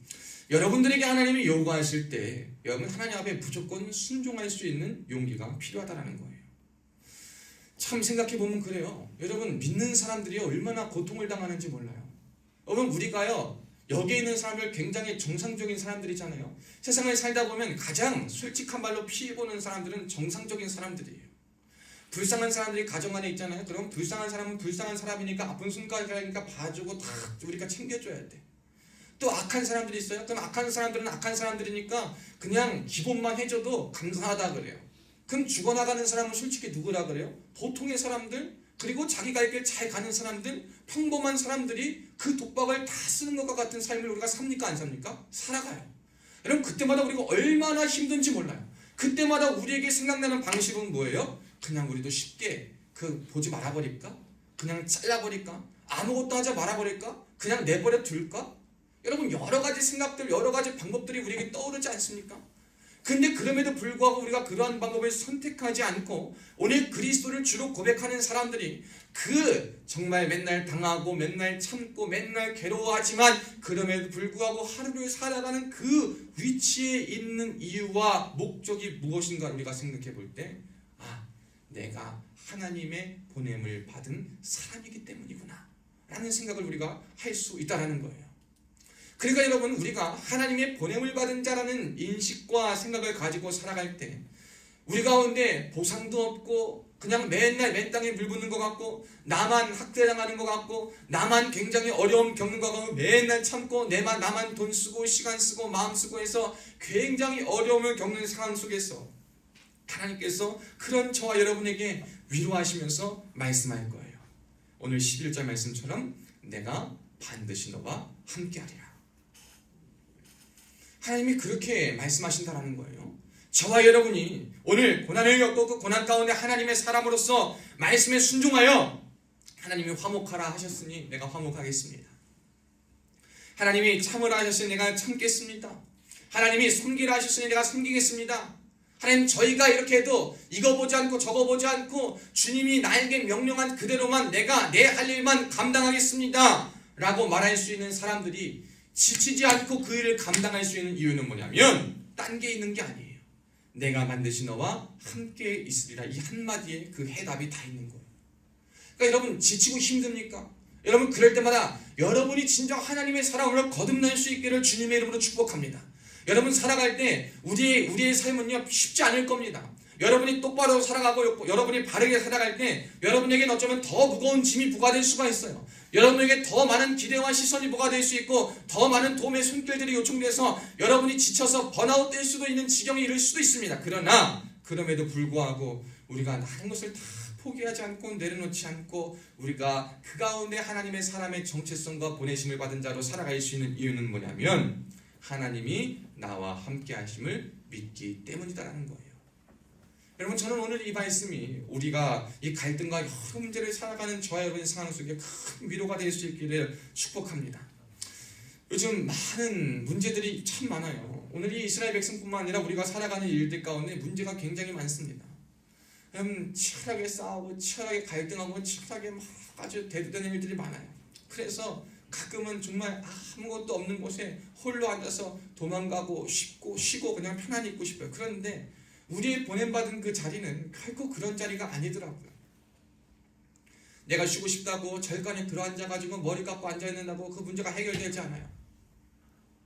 여러분들에게 하나님이 요구하실 때 여러분 하나님 앞에 무조건 순종할 수 있는 용기가 필요하다는 거예요. 참 생각해보면 그래요. 여러분 믿는 사람들이 얼마나 고통을 당하는지 몰라요. 여러분 우리가요 여기에 있는 사람들 굉장히 정상적인 사람들이잖아요. 세상을 살다 보면 가장 솔직한 말로 피해보는 사람들은 정상적인 사람들이에요. 불쌍한 사람들이 가정 안에 있잖아요. 그럼 불쌍한 사람은 불쌍한 사람이니까 아픈 순간이니까 봐주고 다 우리가 챙겨줘야 돼. 또 악한 사람들이 있어요. 그럼 악한 사람들은 악한 사람들이니까 그냥 기본만 해줘도 감사하다 그래요. 그럼 죽어나가는 사람은 솔직히 누구라 그래요? 보통의 사람들, 그리고 자기가 길 잘 가는 사람들, 평범한 사람들이 그 독박을 다 쓰는 것과 같은 삶을 우리가 삽니까 안 삽니까? 살아가요. 여러분 그때마다 우리가 얼마나 힘든지 몰라요. 그때마다 우리에게 생각나는 방식은 뭐예요? 그냥 우리도 쉽게 보지 말아버릴까? 그냥 잘라버릴까? 아무것도 하지 말아버릴까? 그냥 내버려 둘까? 여러분 여러 가지 생각들, 여러 가지 방법들이 우리에게 떠오르지 않습니까? 근데 그럼에도 불구하고 우리가 그러한 방법을 선택하지 않고 오늘 그리스도를 주로 고백하는 사람들이 정말 맨날 당하고 맨날 참고 맨날 괴로워하지만 그럼에도 불구하고 하루를 살아가는 그 위치에 있는 이유와 목적이 무엇인가 우리가 생각해 볼 때 내가 하나님의 보냄을 받은 사람이기 때문이구나 라는 생각을 우리가 할 수 있다는 거예요. 그러니까 여러분 우리가 하나님의 보냄을 받은 자라는 인식과 생각을 가지고 살아갈 때 우리 가운데 보상도 없고 그냥 맨날 맨 땅에 물 붓는 것 같고 나만 학대당하는 것 같고 나만 굉장히 어려움 겪는 것 같고 맨날 참고 나만 돈 쓰고 시간 쓰고 마음 쓰고 해서 굉장히 어려움을 겪는 상황 속에서 하나님께서 그런 저와 여러분에게 위로하시면서 말씀할 거예요. 오늘 11절 말씀처럼 내가 반드시 너와 함께하리라. 하나님이 그렇게 말씀하신다라는 거예요. 저와 여러분이 오늘 고난을 겪고 그 고난 가운데 하나님의 사람으로서 말씀에 순종하여 하나님이 화목하라 하셨으니 내가 화목하겠습니다. 하나님이 참으라 하셨으니 내가 참겠습니다. 하나님이 섬기라 하셨으니 내가 섬기겠습니다. 하나님 저희가 이렇게 해도 이거 보지 않고 저거 보지 않고 주님이 나에게 명령한 그대로만 내가 내 할 일만 감당하겠습니다 라고 말할 수 있는 사람들이 지치지 않고 그 일을 감당할 수 있는 이유는 뭐냐면 딴 게 있는 게 아니에요. 내가 반드시 너와 함께 있으리라 이 한마디에 그 해답이 다 있는 거예요. 그러니까 여러분 지치고 힘듭니까? 여러분 그럴 때마다 여러분이 진정 하나님의 사랑으로 거듭날 수 있기를 주님의 이름으로 축복합니다. 여러분 살아갈 때 우리의 삶은요 쉽지 않을 겁니다. 여러분이 똑바로 살아가고 여러분이 바르게 살아갈 때 여러분에게는 어쩌면 더 무거운 짐이 부과될 수가 있어요. 여러분에게 더 많은 기대와 시선이 부과될 수 있고 더 많은 도움의 손길들이 요청돼서 여러분이 지쳐서 번아웃 될 수도 있는 지경에 이를 수도 있습니다. 그러나 그럼에도 불구하고 우리가 다른 것을 다 포기하지 않고 내려놓지 않고 우리가 그 가운데 하나님의 사람의 정체성과 보내심을 받은 자로 살아갈 수 있는 이유는 뭐냐면 하나님이 나와 함께 하심을 믿기 때문이다라는 거예요. 여러분, 저는 오늘 이 말씀이 우리가 이 갈등과 여러 문제를 살아가는 저와 여러분의 상황 속에 큰 위로가 될 수 있기를 축복합니다. 요즘 많은 문제들이 참 많아요. 오늘 이 이스라엘 백성뿐만 아니라 우리가 살아가는 일들 가운데 문제가 굉장히 많습니다. 치열하게 싸우고 치열하게 갈등하고 치열하게 막 아주 대두되는 일들이 많아요. 그래서 가끔은 정말 아무것도 없는 곳에 홀로 앉아서 도망가고 쉬고 그냥 편안히 있고 싶어요. 그런데 우리 보냄받은 그 자리는 결코 그런 자리가 아니더라고요. 내가 쉬고 싶다고 절간에 들어앉아가지고 머리 감고 앉아있는다고 그 문제가 해결되지 않아요.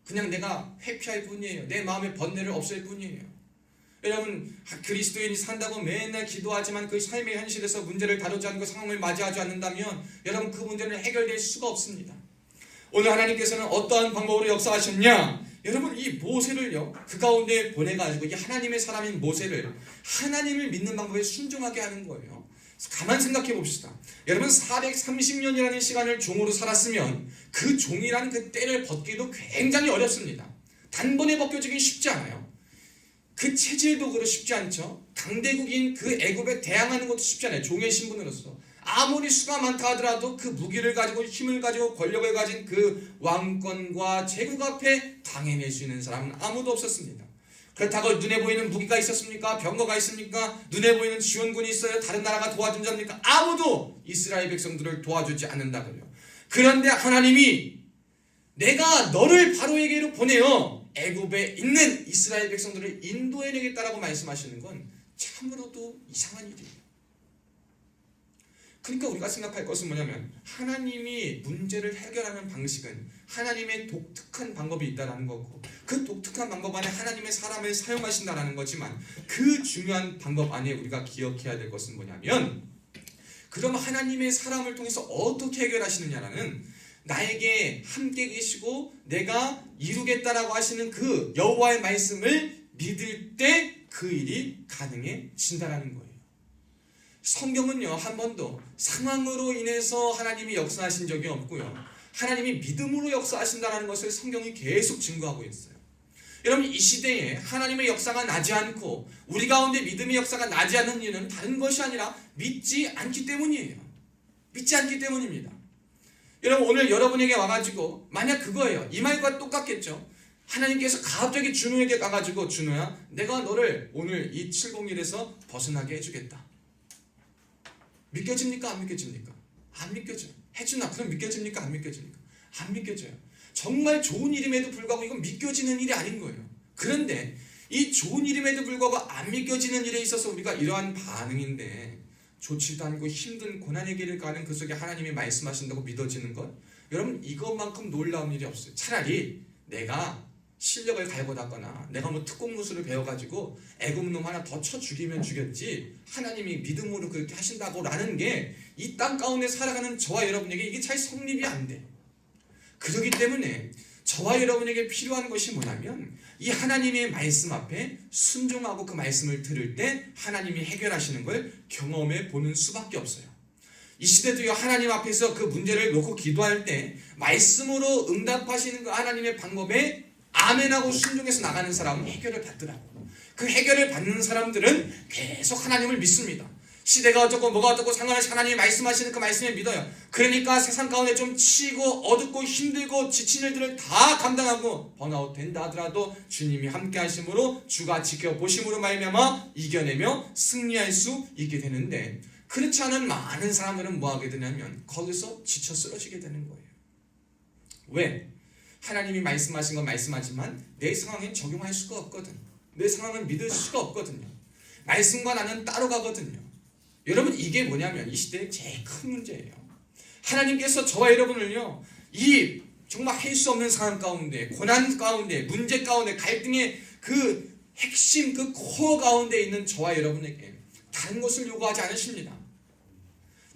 그냥 내가 회피할 뿐이에요. 내 마음의 번뇌를 없앨 뿐이에요. 여러분, 그리스도인이 산다고 맨날 기도하지만 그 삶의 현실에서 문제를 다루지 않고 상황을 맞이하지 않는다면 여러분 그 문제는 해결될 수가 없습니다. 오늘 하나님께서는 어떠한 방법으로 역사하셨냐? 여러분, 이 모세를요 그 가운데 보내가지고 이 하나님의 사람인 모세를 하나님을 믿는 방법에 순종하게 하는 거예요. 가만 생각해 봅시다. 여러분, 430년이라는 시간을 종으로 살았으면 그 종이라는 그 때를 벗기도 굉장히 어렵습니다. 단번에 벗겨지긴 쉽지 않아요. 그 체질도 그렇고 쉽지 않죠. 강대국인 그 애굽에 대항하는 것도 쉽지 않아요. 종의 신분으로서 아무리 수가 많다 하더라도 그 무기를 가지고 힘을 가지고 권력을 가진 그 왕권과 제국 앞에 당해낼 수 있는 사람은 아무도 없었습니다. 그렇다고 눈에 보이는 무기가 있었습니까? 병거가 있습니까? 눈에 보이는 지원군이 있어요? 다른 나라가 도와준 자입니까? 아무도 이스라엘 백성들을 도와주지 않는다고요. 그런데 하나님이 내가 너를 바로에게로 보내어 애굽에 있는 이스라엘 백성들을 인도해내겠다라고 말씀하시는 건 참으로도 이상한 일이에요. 그러니까 우리가 생각할 것은 뭐냐면 하나님이 문제를 해결하는 방식은 하나님의 독특한 방법이 있다는 거고 그 독특한 방법 안에 하나님의 사람을 사용하신다는 거지만 그 중요한 방법 안에 우리가 기억해야 될 것은 뭐냐면 그럼 하나님의 사람을 통해서 어떻게 해결하시느냐라는 나에게 함께 계시고 내가 이루겠다라고 하시는 그 여호와의 말씀을 믿을 때 그 일이 가능해진다라는 거예요. 성경은요 한 번도 상황으로 인해서 하나님이 역사하신 적이 없고요. 하나님이 믿음으로 역사하신다는 것을 성경이 계속 증거하고 있어요. 여러분, 이 시대에 하나님의 역사가 나지 않고 우리 가운데 믿음의 역사가 나지 않는 이유는 다른 것이 아니라 믿지 않기 때문이에요. 믿지 않기 때문입니다. 여러분, 오늘 여러분에게 와가지고 만약 그거예요. 이 말과 똑같겠죠. 하나님께서 갑자기 준호에게 가가지고 준호야 내가 너를 오늘 이 701에서 벗어나게 해주겠다. 믿겨집니까? 안 믿겨집니까? 안 믿겨져요. 해주나? 그럼 믿겨집니까? 안 믿겨집니까? 안 믿겨져요. 정말 좋은 일임에도 불구하고 이건 믿겨지는 일이 아닌 거예요. 그런데 이 좋은 일임에도 불구하고 안 믿겨지는 일에 있어서 우리가 이러한 반응인데 좋지도 않고 힘든 고난의 길을 가는 그 속에 하나님이 말씀하신다고 믿어지는 것, 여러분 이것만큼 놀라운 일이 없어요. 차라리 내가 실력을 갈고 닦거나 내가 뭐 특공무술을 배워가지고 애국놈 하나 더 쳐 죽이면 죽였지 하나님이 믿음으로 그렇게 하신다고 라는 게 이 땅 가운데 살아가는 저와 여러분에게 이게 잘 성립이 안 돼. 그렇기 때문에 저와 여러분에게 필요한 것이 뭐냐면 이 하나님의 말씀 앞에 순종하고 그 말씀을 들을 때 하나님이 해결하시는 걸 경험해 보는 수밖에 없어요. 이 시대도요 하나님 앞에서 그 문제를 놓고 기도할 때 말씀으로 응답하시는 그 하나님의 방법에 아멘하고 순종해서 나가는 사람은 해결을 받더라고. 그 해결을 받는 사람들은 계속 하나님을 믿습니다. 시대가 어쩌고 뭐가 어쩌고 상관없이 하나님이 말씀하시는 그 말씀에 믿어요. 그러니까 세상 가운데 좀 치고 어둡고 힘들고 지친 일들을 다 감당하고 번아웃 된다 하더라도 주님이 함께 하심으로 주가 지켜보심으로 말미암아 이겨내며 승리할 수 있게 되는데 그렇지 않은 많은 사람들은 뭐 하게 되냐면 거기서 지쳐 쓰러지게 되는 거예요. 왜? 하나님이 말씀하신 건 말씀하지만 내 상황에 적용할 수가 없거든. 내 상황을 믿을 수가 없거든요. 말씀과 나는 따로 가거든요. 여러분 이게 뭐냐면 이 시대의 제일 큰 문제예요. 하나님께서 저와 여러분을요 이 정말 할 수 없는 상황 가운데 고난 가운데 문제 가운데 갈등의 그 핵심 그 코어 가운데 있는 저와 여러분에게 다른 것을 요구하지 않으십니다.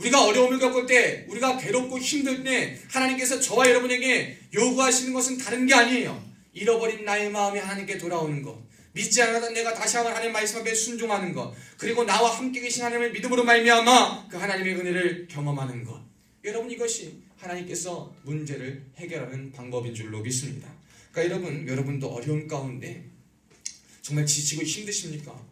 우리가 어려움을 겪을 때, 우리가 괴롭고 힘들 때 하나님께서 저와 여러분에게 요구하시는 것은 다른 게 아니에요. 잃어버린 나의 마음이 하나님께 돌아오는 것, 믿지 않았던 내가 다시 한번 하나님 말씀 앞에 순종하는 것, 그리고 나와 함께 계신 하나님을 믿음으로 말미암아 그 하나님의 은혜를 경험하는 것. 여러분, 이것이 하나님께서 문제를 해결하는 방법인 줄로 믿습니다. 그러니까 여러분도 어려운 가운데 정말 지치고 힘드십니까?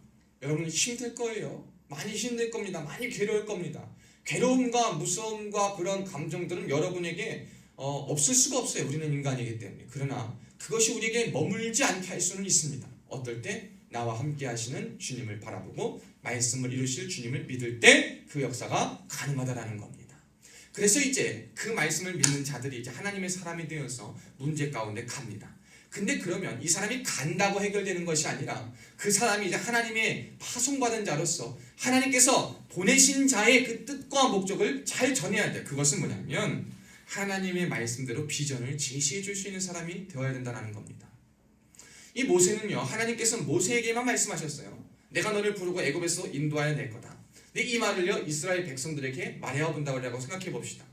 여러분 힘들 거예요. 많이 힘들 겁니다. 많이 괴로울 겁니다. 괴로움과 무서움과 그런 감정들은 여러분에게 없을 수가 없어요. 우리는 인간이기 때문에. 그러나 그것이 우리에게 머물지 않게 할 수는 있습니다. 어떨 때? 나와 함께 하시는 주님을 바라보고 말씀을 이루실 주님을 믿을 때 그 역사가 가능하다라는 겁니다. 그래서 이제 그 말씀을 믿는 자들이 이제 하나님의 사람이 되어서 문제 가운데 갑니다. 근데 그러면 이 사람이 간다고 해결되는 것이 아니라 그 사람이 이제 하나님의 파송받은 자로서 하나님께서 보내신 자의 그 뜻과 목적을 잘 전해야 돼. 그것은 뭐냐면 하나님의 말씀대로 비전을 제시해 줄 수 있는 사람이 되어야 된다는 겁니다. 이 모세는요, 하나님께서 모세에게만 말씀하셨어요. 내가 너를 부르고 애굽에서 인도하여 낼 거다. 근데 이 말을요, 이스라엘 백성들에게 말해야 본다고 생각해 봅시다.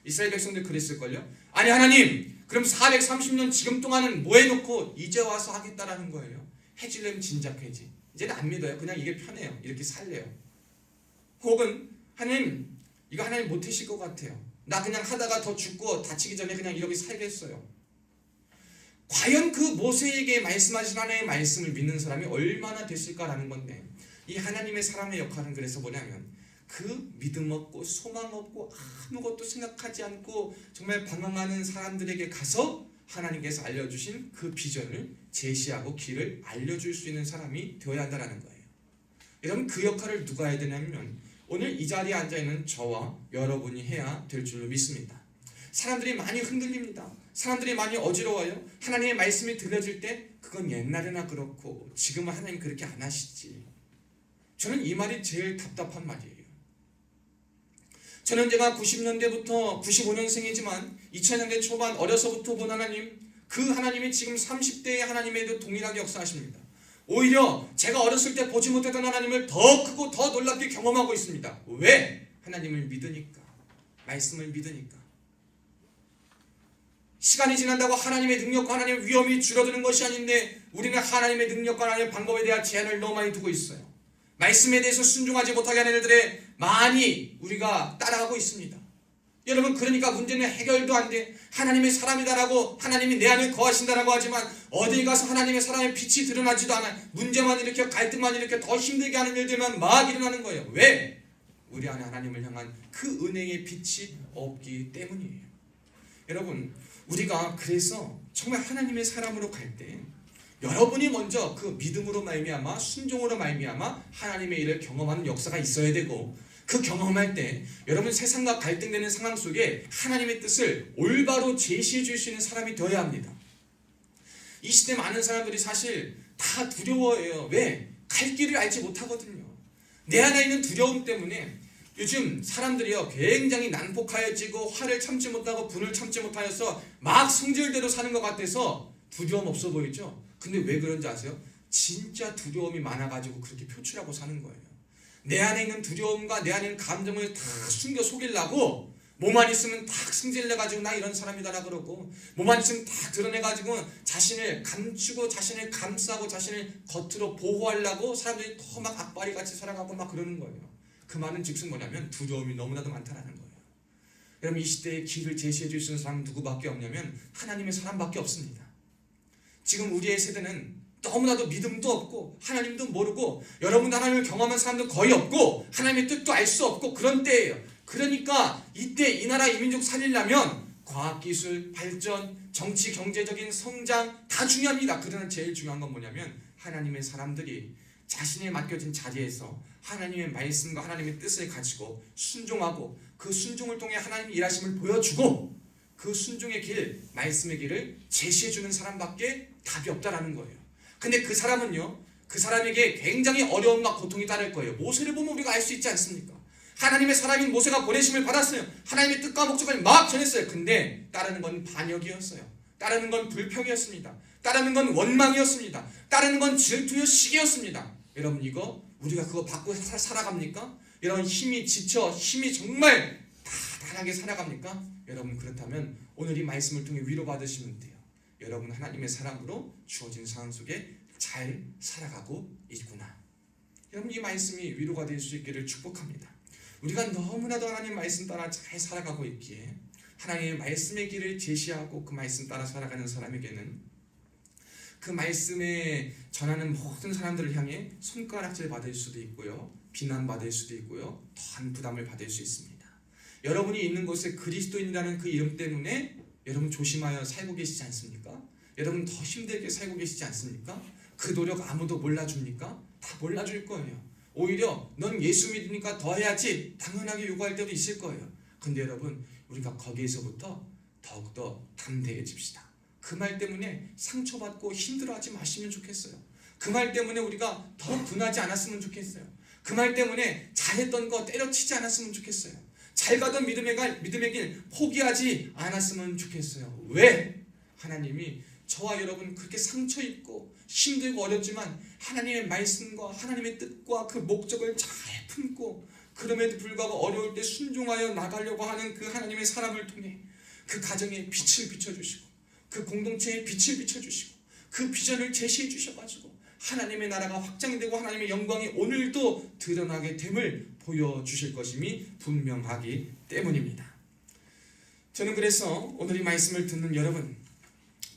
이스라엘 백성들 그랬을걸요? 아니 하나님, 그럼 430년 지금 동안은 뭐 해놓고 이제 와서 하겠다라는 거예요. 해지려면 진작 해지. 이제는 안 믿어요. 그냥 이게 편해요. 이렇게 살래요. 혹은 하나님, 이거 하나님 못하실 것 같아요. 나 그냥 하다가 더 죽고 다치기 전에 그냥 이렇게 살겠어요. 과연 그 모세에게 말씀하신 하나님의 말씀을 믿는 사람이 얼마나 됐을까라는 건데, 이 하나님의 사람의 역할은 그래서 뭐냐면 그 믿음 없고 소망 없고 아무것도 생각하지 않고 정말 방황하는 사람들에게 가서 하나님께서 알려주신 그 비전을 제시하고 길을 알려줄 수 있는 사람이 되어야 한다는 거예요. 여러분, 그 역할을 누가 해야 되냐면 오늘 이 자리에 앉아있는 저와 여러분이 해야 될 줄로 믿습니다. 사람들이 많이 흔들립니다. 사람들이 많이 어지러워요. 하나님의 말씀이 들려질 때 그건 옛날에나 그렇고 지금은 하나님 그렇게 안 하시지. 저는 이 말이 제일 답답한 말이에요. 저는 제가 90년대부터 95년생이지만 2000년대 초반 어려서부터 본 하나님, 그 하나님이 지금 30대의 하나님에도 동일하게 역사하십니다. 오히려 제가 어렸을 때 보지 못했던 하나님을 더 크고 더 놀랍게 경험하고 있습니다. 왜? 하나님을 믿으니까. 말씀을 믿으니까. 시간이 지난다고 하나님의 능력과 하나님의 위엄이 줄어드는 것이 아닌데 우리는 하나님의 능력과 하나님의 방법에 대한 제한을 너무 많이 두고 있어요. 말씀에 대해서 순종하지 못하게 하는 일들에 많이 우리가 따라가고 있습니다. 여러분, 그러니까 문제는 해결도 안 돼. 하나님의 사람이다라고, 하나님이 내 안에 거하신다라고 하지만 어디 가서 하나님의 사람의 빛이 드러나지도 않아요. 문제만 일으켜, 갈등만 일으켜, 더 힘들게 하는 일들만 막 일어나는 거예요. 왜? 우리 안에 하나님을 향한 그 은혜의 빛이 없기 때문이에요. 여러분, 우리가 그래서 정말 하나님의 사람으로 갈 때 여러분이 먼저 그 믿음으로 말미암아 순종으로 말미암아 하나님의 일을 경험하는 역사가 있어야 되고, 그 경험할 때 여러분 세상과 갈등되는 상황 속에 하나님의 뜻을 올바로 제시해 줄 수 있는 사람이 되어야 합니다. 이 시대 많은 사람들이 사실 다 두려워해요. 왜? 갈 길을 알지 못하거든요. 내 안에 있는 두려움 때문에 요즘 사람들이요 굉장히 난폭하여지고 화를 참지 못하고 분을 참지 못하여서 막 성질대로 사는 것 같아서 두려움 없어 보이죠? 근데 왜 그런지 아세요? 진짜 두려움이 많아가지고 그렇게 표출하고 사는 거예요. 내 안에 있는 두려움과 내 안에 있는 감정을 다 숨겨 속이려고 뭐만 있으면 탁 승질내가지고 나 이런 사람이다라 그러고, 뭐만 있으면 탁 드러내가지고 자신을 감추고 자신을 감싸고 자신을 겉으로 보호하려고 사람들이 더 막 악바리같이 살아가고 막 그러는 거예요. 그 말은 즉슨 뭐냐면 두려움이 너무나도 많다라는 거예요. 여러분, 이 시대에 길을 제시해 줄 수 있는 사람은 누구밖에 없냐면 하나님의 사람밖에 없습니다. 지금 우리의 세대는 너무나도 믿음도 없고 하나님도 모르고 여러분도 하나님을 경험한 사람도 거의 없고 하나님의 뜻도 알 수 없고 그런 때예요. 그러니까 이때 이 나라 이 민족 살리려면 과학기술 발전, 정치 경제적인 성장 다 중요합니다. 그러나 제일 중요한 건 뭐냐면 하나님의 사람들이 자신의 맡겨진 자리에서 하나님의 말씀과 하나님의 뜻을 가지고 순종하고 그 순종을 통해 하나님의 일하심을 보여주고 그 순종의 길, 말씀의 길을 제시해주는 사람밖에 답이 없다라는 거예요. 근데 그 사람은요, 그 사람에게 굉장히 어려움과 고통이 따를 거예요. 모세를 보면 우리가 알 수 있지 않습니까? 하나님의 사람인 모세가 보내심을 받았어요. 하나님의 뜻과 목적을 막 전했어요. 근데 따르는 건 반역이었어요. 따르는 건 불평이었습니다. 따르는 건 원망이었습니다. 따르는 건 질투요 시기였습니다. 여러분 이거 우리가 그거 받고 살아갑니까? 여러분 힘이 지쳐 힘이 정말 다단하게 살아갑니까? 여러분 그렇다면 오늘 이 말씀을 통해 위로받으시면 돼요. 여러분 하나님의 사랑으로 주어진 상황 속에 잘 살아가고 있구나. 여러분 이 말씀이 위로가 될 수 있기를 축복합니다. 우리가 너무나도 하나님 말씀 따라 잘 살아가고 있기에 하나님의 말씀의 길을 제시하고 그 말씀 따라 살아가는 사람에게는 그 말씀에 전하는 모든 사람들을 향해 손가락질 받을 수도 있고요, 비난받을 수도 있고요, 더한 부담을 받을 수 있습니다. 여러분이 있는 곳에 그리스도인이라는 그 이름 때문에 여러분 조심하여 살고 계시지 않습니까? 여러분 더 힘들게 살고 계시지 않습니까? 그 노력 아무도 몰라줍니까? 다 몰라줄 거예요. 오히려 넌 예수 믿으니까 더 해야지 당연하게 요구할 때도 있을 거예요. 근데 여러분 우리가 거기에서부터 더욱더 담대해집시다. 그 말 때문에 상처받고 힘들어하지 마시면 좋겠어요. 그 말 때문에 우리가 더 분하지 않았으면 좋겠어요. 그 말 때문에 잘했던 거 때려치지 않았으면 좋겠어요. 잘 가던 믿음의 길 포기하지 않았으면 좋겠어요. 왜? 하나님이 저와 여러분 그렇게 상처 입고 힘들고 어렵지만 하나님의 말씀과 하나님의 뜻과 그 목적을 잘 품고 그럼에도 불구하고 어려울 때 순종하여 나가려고 하는 그 하나님의 사람을 통해 그 가정에 빛을 비춰주시고 그 공동체에 빛을 비춰주시고 그 비전을 제시해 주셔가지고 하나님의 나라가 확장되고 하나님의 영광이 오늘도 드러나게 됨을 보여주실 것임이 분명하기 때문입니다. 저는 그래서 오늘 이 말씀을 듣는 여러분,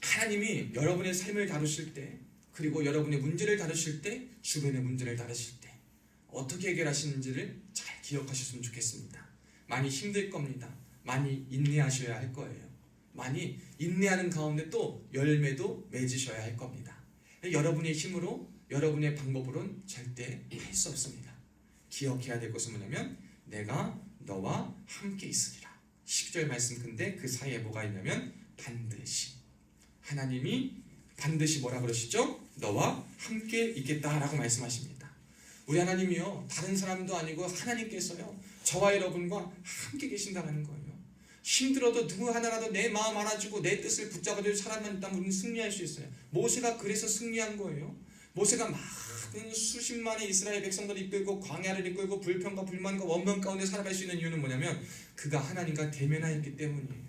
하나님이 여러분의 삶을 다루실 때 그리고 여러분의 문제를 다루실 때 주변의 문제를 다루실 때 어떻게 해결하시는지를 잘 기억하셨으면 좋겠습니다. 많이 힘들 겁니다. 많이 인내하셔야 할 거예요. 많이 인내하는 가운데 또 열매도 맺으셔야 할 겁니다. 여러분의 힘으로 여러분의 방법으로는 절대 할 수 없습니다. 기억해야 될 것은 뭐냐면 내가 너와 함께 있으리라. 12절 말씀 근데 그 사이에 뭐가 있냐면 반드시 하나님이 반드시 뭐라 그러시죠? 너와 함께 있겠다라고 말씀하십니다. 우리 하나님이요 다른 사람도 아니고 하나님께서요 저와 여러분과 함께 계신다는 거예요. 힘들어도 누구 하나라도 내 마음 알아주고 내 뜻을 붙잡아줄 사람만 있다면 우리는 승리할 수 있어요. 모세가 그래서 승리한 거예요. 모세가 많은 수십만의 이스라엘 백성들을 이끌고 광야를 이끌고 불평과 불만과 원망 가운데 살아갈 수 있는 이유는 뭐냐면 그가 하나님과 대면하였기 때문이에요.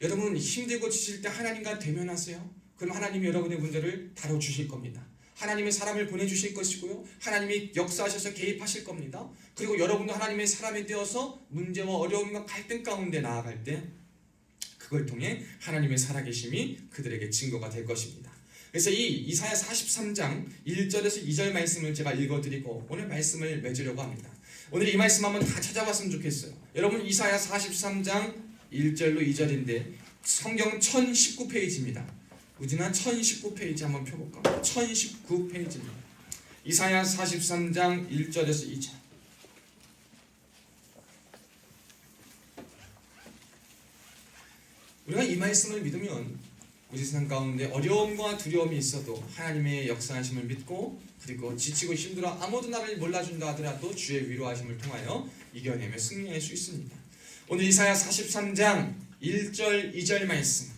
여러분 힘들고 지칠 때 하나님과 대면하세요. 그럼 하나님이 여러분의 문제를 다뤄주실 겁니다. 하나님의 사람을 보내주실 것이고요. 하나님이 역사하셔서 개입하실 겁니다. 그리고 여러분도 하나님의 사람이 되어서 문제와 어려움과 갈등 가운데 나아갈 때 그걸 통해 하나님의 살아계심이 그들에게 증거가 될 것입니다. 그래서 이 이사야 43장 1절에서 2절 말씀을 제가 읽어드리고 오늘 말씀을 맺으려고 합니다. 오늘 이 말씀 한번 다 찾아봤으면 좋겠어요. 여러분 이사야 43장 1절로 2절인데 성경 1019페이지입니다. 우진아 1019페이지 한번 펴볼까? 1019페이지입니다. 이사야 43장 1절에서 2절. 우리가 이 말씀을 믿으면 우리 세상 가운데 어려움과 두려움이 있어도 하나님의 역사하심을 믿고 그리고 지치고 힘들어 아무도 나를 몰라준다 하더라도 주의 위로하심을 통하여 이겨내며 승리할 수 있습니다. 오늘 이사야 43장 1절 2절 말씀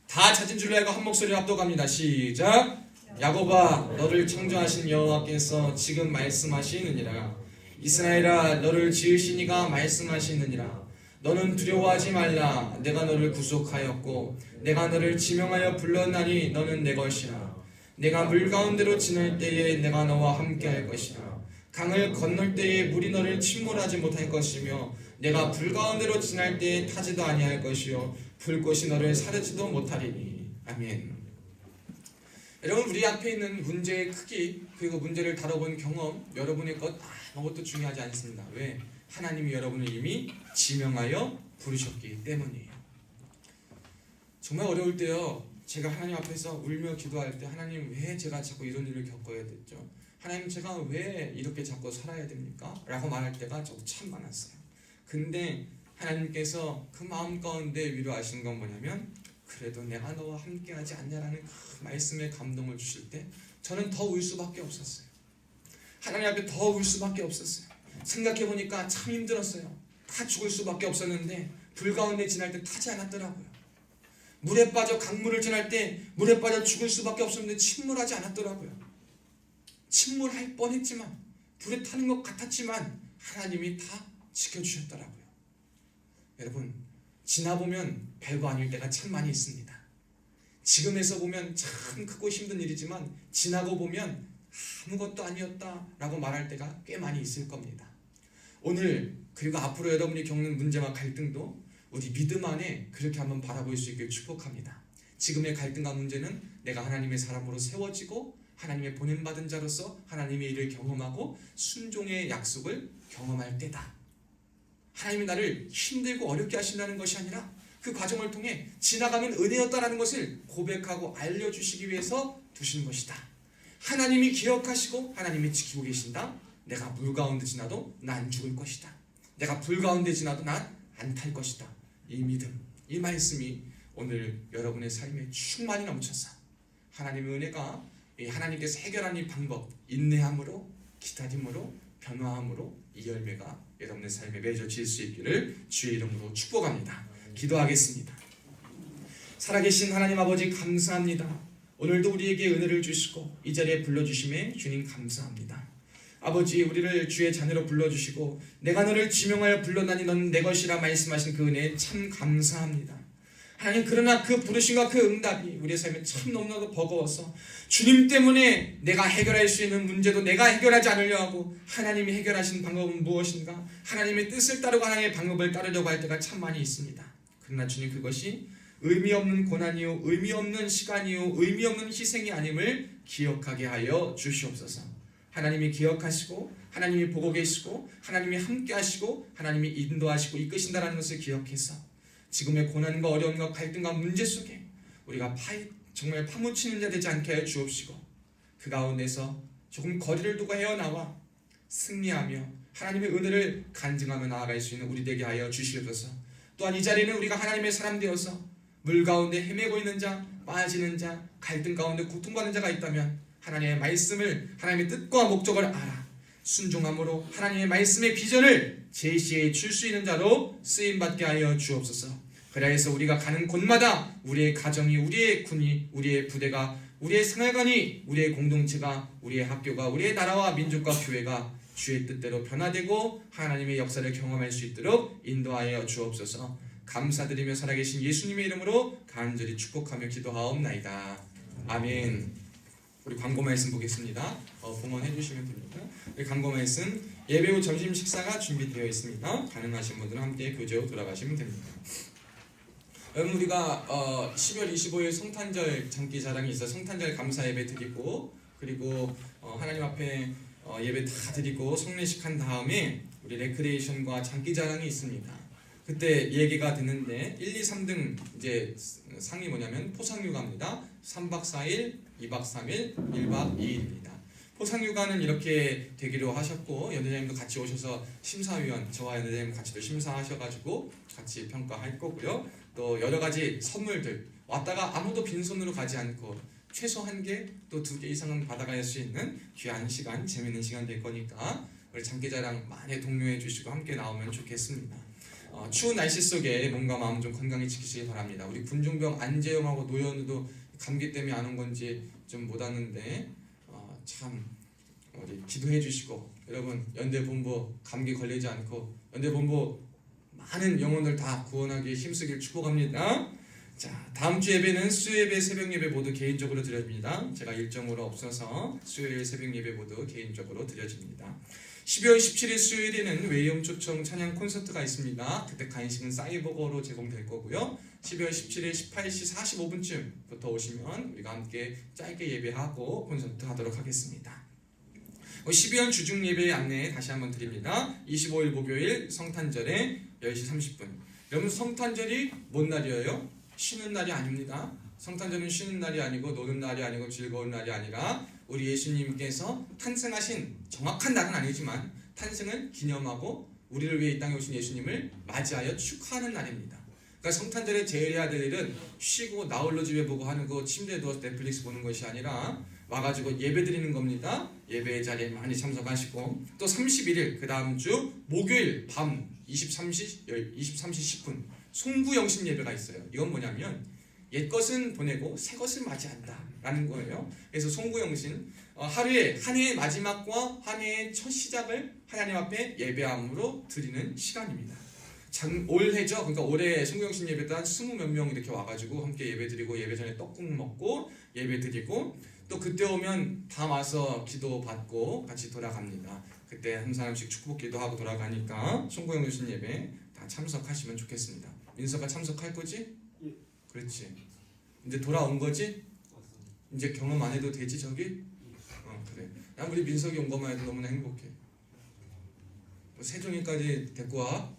다 찾은 줄로 알고 한 목소리로 합독합니다. 시작. 야곱아 너를 창조하신 여호와께서 지금 말씀하시느니라. 이스라엘아 너를 지으신 이가 말씀하시느니라. 너는 두려워하지 말라. 내가 너를 구속하였고 내가 너를 지명하여 불렀나니 너는 내 것이라. 내가 물 가운데로 지날 때에 내가 너와 함께 할 것이라. 강을 건널 때에 물이 너를 침몰하지 못할 것이며 내가 불 가운데로 지날 때에 타지도 아니할 것이요 불꽃이 너를 사르지도 못하리니. 아멘. 여러분 우리 앞에 있는 문제의 크기 그리고 문제를 다뤄본 경험 여러분의 것 아무것도 중요하지 않습니다. 왜? 하나님이 여러분을 이미 지명하여 부르셨기 때문이에요. 정말 어려울 때요 제가 하나님 앞에서 울며 기도할 때 하나님 왜 제가 자꾸 이런 일을 겪어야 됐죠? 하나님 제가 왜 이렇게 자꾸 살아야 됩니까? 라고 말할 때가 참 많았어요. 근데 하나님께서 그 마음 가운데 위로하시는 건 뭐냐면 그래도 내가 너와 함께하지 않냐라는 그 말씀에 감동을 주실 때 저는 더 울 수밖에 없었어요. 하나님 앞에 더 울 수밖에 없었어요. 생각해보니까 참 힘들었어요. 다 죽을 수밖에 없었는데 불 가운데 지날 때 타지 않았더라고요. 물에 빠져 강물을 지날 때 물에 빠져 죽을 수밖에 없었는데 침몰하지 않았더라고요. 침몰할 뻔했지만, 불에 타는 것 같았지만 하나님이 다 지켜주셨더라고요. 여러분, 지나보면 별거 아닐 때가 참 많이 있습니다. 지금에서 보면 참 크고 힘든 일이지만 지나고 보면 아무것도 아니었다라고 말할 때가 꽤 많이 있을 겁니다. 오늘 그리고 앞으로 여러분이 겪는 문제와 갈등도 우리 믿음 안에 그렇게 한번 바라볼 수 있길 축복합니다. 지금의 갈등과 문제는 내가 하나님의 사람으로 세워지고 하나님의 보냄받은 자로서 하나님의 일을 경험하고 순종의 약속을 경험할 때다. 하나님이 나를 힘들고 어렵게 하신다는 것이 아니라 그 과정을 통해 지나가면 은혜였다라는 것을 고백하고 알려주시기 위해서 두신 것이다. 하나님이 기억하시고 하나님이 지키고 계신다. 내가 물 가운데 지나도 난 안 죽을 것이다. 내가 불 가운데 지나도 난 안 탈 것이다. 이 믿음, 이 말씀이 오늘 여러분의 삶에 충만히 넘쳐서 하나님의 은혜가 하나님께서 해결한 이 방법, 인내함으로, 기다림으로, 변화함으로 이 열매가 여러분의 삶에 맺어질 수 있기를 주의 이름으로 축복합니다. 기도하겠습니다. 살아계신 하나님 아버지 감사합니다. 오늘도 우리에게 은혜를 주시고 이 자리에 불러주심에 주님 감사합니다. 아버지, 우리를 주의 자녀로 불러주시고 내가 너를 지명하여 불러다니 너는 내 것이라 말씀하신 그 은혜에 참 감사합니다. 하나님, 그러나 그 부르심과 그 응답이 우리의 삶에 참 너무나도 버거워서 주님 때문에 내가 해결할 수 있는 문제도 내가 해결하지 않으려 하고 하나님이 해결하신 방법은 무엇인가? 하나님의 뜻을 따르고 하나님의 방법을 따르려고 할 때가 참 많이 있습니다. 그러나 주님, 그것이 의미 없는 고난이요, 의미 없는 시간이요, 의미 없는 희생이 아님을 기억하게 하여 주시옵소서. 하나님이 기억하시고 하나님이 보고 계시고 하나님이 함께 하시고 하나님이 인도하시고 이끄신다는 것을 기억해서 지금의 고난과 어려움과 갈등과 문제 속에 우리가 정말 파묻히는 자 되지 않게 하여 주옵시고 그 가운데서 조금 거리를 두고 헤어나와 승리하며 하나님의 은혜를 간증하며 나아갈 수 있는 우리 되게 하여 주시옵소서. 또한 이 자리는 우리가 하나님의 사람 되어서 물 가운데 헤매고 있는 자, 빠지는 자, 갈등 가운데 고통받는 자가 있다면 하나님의 말씀을, 하나님의 뜻과 목적을 알아 순종함으로 하나님의 말씀의 비전을 제시해 줄 수 있는 자로 쓰임받게 하여 주옵소서. 그래서 우리가 가는 곳마다 우리의 가정이, 우리의 군이, 우리의 부대가, 우리의 생활관이, 우리의 공동체가, 우리의 학교가, 우리의 나라와 민족과 교회가 주의 뜻대로 변화되고 하나님의 역사를 경험할 수 있도록 인도하여 주옵소서. 감사드리며 살아계신 예수님의 이름으로 간절히 축복하며 기도하옵나이다. 아멘. 우리 광고 말씀 보겠습니다. 봉헌해 주시면 됩니다. 우리 광고 말씀, 예배 후 점심 식사가 준비되어 있습니다. 가능하신 분들은 함께 교제 후 돌아가시면 됩니다. 여러분, 우리가 12월 25일 성탄절 장기 자랑이 있어 성탄절 감사 예배 드리고 그리고 하나님 앞에 예배 다 드리고 성례식 한 다음에 우리 레크레이션과 장기 자랑이 있습니다. 그때 얘기가 되는데 1, 2, 3등 이제 상이 뭐냐면 포상휴가입니다. 3박 4일, 2박 3일, 1박 2일입니다. 포상휴가는 이렇게 되기로 하셨고 연대장님도 같이 오셔서 심사위원, 저와 연대장님 같이도 심사하셔가지고 같이 평가할 거고요. 또 여러 가지 선물들 왔다가 아무도 빈손으로 가지 않고 최소 1개 또 2개 이상은 받아갈 수 있는 귀한 시간, 재밌는 시간 될 거니까 우리 장기자랑 많이 독려해 주시고 함께 나오면 좋겠습니다. 추운 날씨 속에 몸과 마음 좀 건강히 지키시기 바랍니다. 우리 군중병 안재영하고 노현우도 감기 때문에 안 온 건지 좀 못 왔는데 참 우리 기도해 주시고 여러분 연대본부 감기 걸리지 않고 연대본부 많은 영혼들 다 구원하기에 힘쓰길 축복합니다. 자, 다음 주 예배는 수요예배, 새벽예배 모두 개인적으로 드려집니다. 제가 일정으로 없어서 수요일 새벽예배 모두 개인적으로 드려집니다. 12월 17일 수요일에는 외형 초청 찬양 콘서트가 있습니다. 그때 간식은 싸이버거로 제공될 거고요. 12월 17일 18시 45분쯤부터 오시면 우리가 함께 짧게 예배하고 콘서트 하도록 하겠습니다. 12월 주중 예배 안내 다시 한번 드립니다. 25일 목요일 성탄절에 10시 30분. 여러분, 성탄절이 뭔 날이에요? 쉬는 날이 아닙니다. 성탄절은 쉬는 날이 아니고 노는 날이 아니고 즐거운 날이 아니라 우리 예수님께서 탄생하신 정확한 날은 아니지만 탄생을 기념하고 우리를 위해 이 땅에 오신 예수님을 맞이하여 축하하는 날입니다. 그러니까 성탄절에 제일 해야 될 일은 쉬고 나홀로 집에 보고 하는 거 침대에 누워서 넷플릭스 보는 것이 아니라 와가지고 예배 드리는 겁니다. 예배 자리에 많이 참석하시고 또 31일 그 다음 주 목요일 밤 23시 10분 송구영신 예배가 있어요. 이건 뭐냐면 옛 것은 보내고 새 것을 맞이한다라는 거예요. 그래서 송구영신 하루에 한 해의 마지막과 한 해의 첫 시작을 하나님 앞에 예배함으로 드리는 시간입니다. 올해죠. 그러니까 올해 송구영신 예배 때 한 20몇 명 이렇게 와가지고 함께 예배 드리고 예배 전에 떡국 먹고 예배 드리고 또 그때 오면 다 와서 기도 받고 같이 돌아갑니다. 그때 한 사람씩 축복 기도하고 돌아가니까 송구영신 예배 다 참석하시면 좋겠습니다. 민서가 참석할 거지? 예. 그렇지. 이제 돌아온 거지? 이제 경험 안 해도 되지 저기? 그래. 난 우리 민석이 온 것만 해도 너무나 행복해. 세종이까지 데리고 와.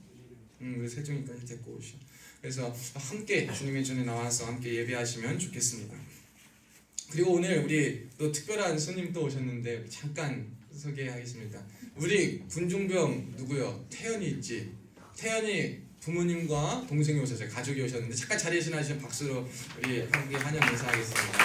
우리 세종이까지 데리고 오셔. 그래서 함께 주님의 전에 나와서 함께 예배하시면 좋겠습니다. 그리고 오늘 우리 또 특별한 손님 또 오셨는데 잠깐 소개하겠습니다. 우리 군중병 누구요? 태연이 있지? 태연이 부모님과 동생이 오셨어요. 가족이 오셨는데 잠깐 자리에 지나시면 박수로 우리 함께 환영 인사하겠습니다.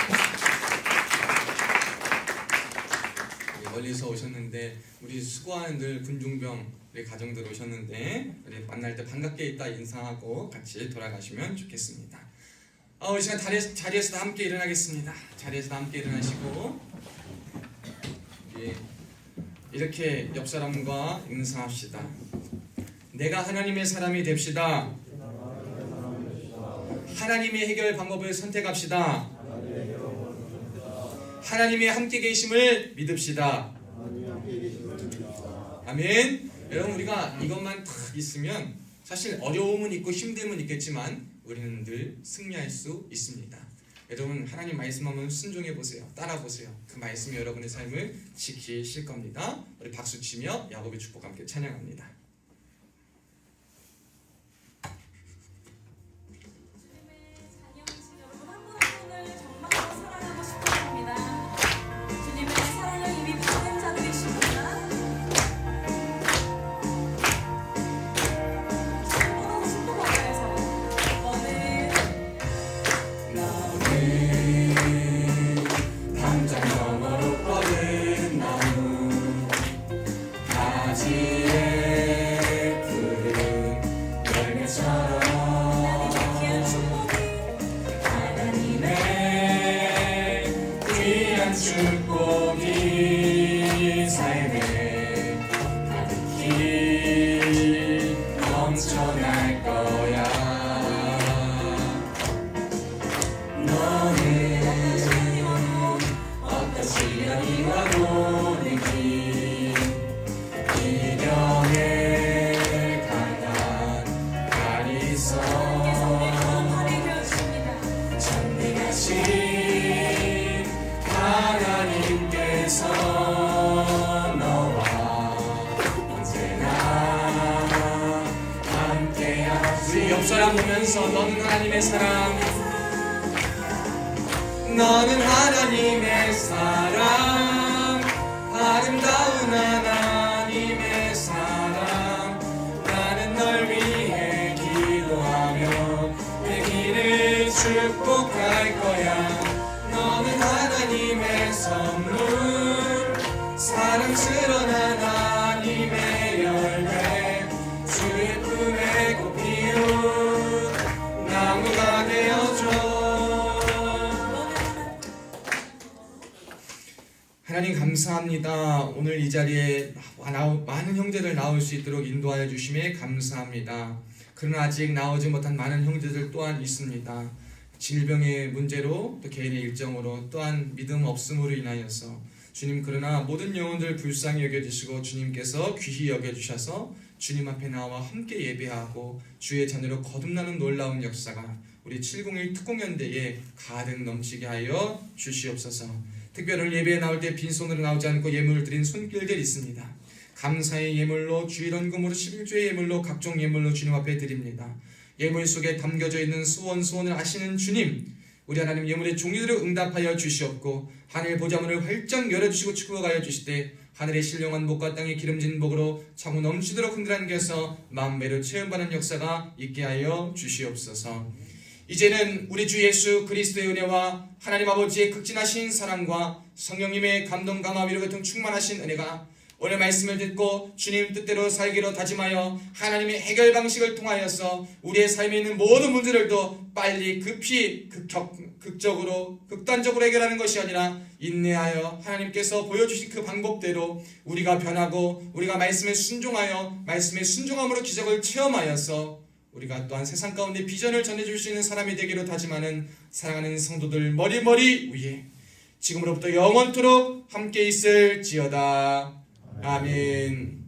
멀리서 오셨는데 우리 수고하는 늘 군중병 우리 가정들 오셨는데 우리 만날 때 반갑게 있다 인사하고 같이 돌아가시면 좋겠습니다. 우리 시간 자리에서 함께 일어나겠습니다. 자리에서 함께 일어나시고 이렇게 옆 사람과 인사합시다. 내가 하나님의 사람이 됩시다. 하나님의 해결 방법을 선택합시다. 하나님의 함께 계심을 믿읍시다. 아멘. 여러분 우리가 이것만 딱 있으면 사실 어려움은 있고 힘듦은 있겠지만 우리는 늘 승리할 수 있습니다. 여러분 하나님 말씀하면 순종해 보세요. 따라 보세요. 그 말씀이 여러분의 삶을 지키실 겁니다. 우리 박수 치며 야곱의 축복 함께 찬양합니다. 축복이 삶에 가득히 넘쳐날 거야. 너는 어떤 시련이 와도 내기 미련에 강한 발이 있어 전능하신 하나님께서 너와 언제나 함께하시. 우리 옆 사람 보면서 너는 하나님의 사람, 너는 하나님의 사람, 아름다운 하나님의 사람. 나는 널 위해 기도하며 내 길을 축복할 거야. 너는 하나님의 선물, 사랑스러운 하나님의 열매, 주의 품에 곧 피운 나무가 되어줘. 하나님 감사합니다. 오늘 이 자리에 많은 형제들 나올 수 있도록 인도하여 주심에 감사합니다. 그러나 아직 나오지 못한 많은 형제들 또한 있습니다. 질병의 문제로 또 개인의 일정으로 또한 믿음 없음으로 인하여서 주님, 그러나 모든 영혼들 불쌍히 여겨주시고 주님께서 귀히 여겨주셔서 주님 앞에 나와 함께 예배하고 주의 자녀로 거듭나는 놀라운 역사가 우리 701 특공연대에 가득 넘치게 하여 주시옵소서. 특별히 예배에 나올 때 빈손으로 나오지 않고 예물을 드린 손길들이 있습니다. 감사의 예물로 주일원금으로 11조의 예물로 각종 예물로 주님 앞에 드립니다. 예물 속에 담겨져 있는 소원을 아시는 주님, 우리 하나님 예물의 종류대로 응답하여 주시옵고 하늘 보좌문을 활짝 열어주시고 축복하여 주시되 하늘의 신령한 복과 땅의 기름진 복으로 차고 넘치도록 흔들안겨서 만배로 체험받는 역사가 있게 하여 주시옵소서. 이제는 우리 주 예수 그리스도의 은혜와 하나님 아버지의 극진하신 사랑과 성령님의 감동 강화 위로 같은 충만하신 은혜가 오늘 말씀을 듣고 주님 뜻대로 살기로 다짐하여 하나님의 해결 방식을 통하여서 우리의 삶에 있는 모든 문제들도 빨리 급히 극단적으로 해결하는 것이 아니라 인내하여 하나님께서 보여주신 그 방법대로 우리가 변하고 우리가 말씀에 순종하여 말씀의 순종함으로 기적을 체험하여서 우리가 또한 세상 가운데 비전을 전해줄 수 있는 사람이 되기로 다짐하는 사랑하는 성도들 머리머리 위에 지금으로부터 영원토록 함께 있을지어다. 아멘.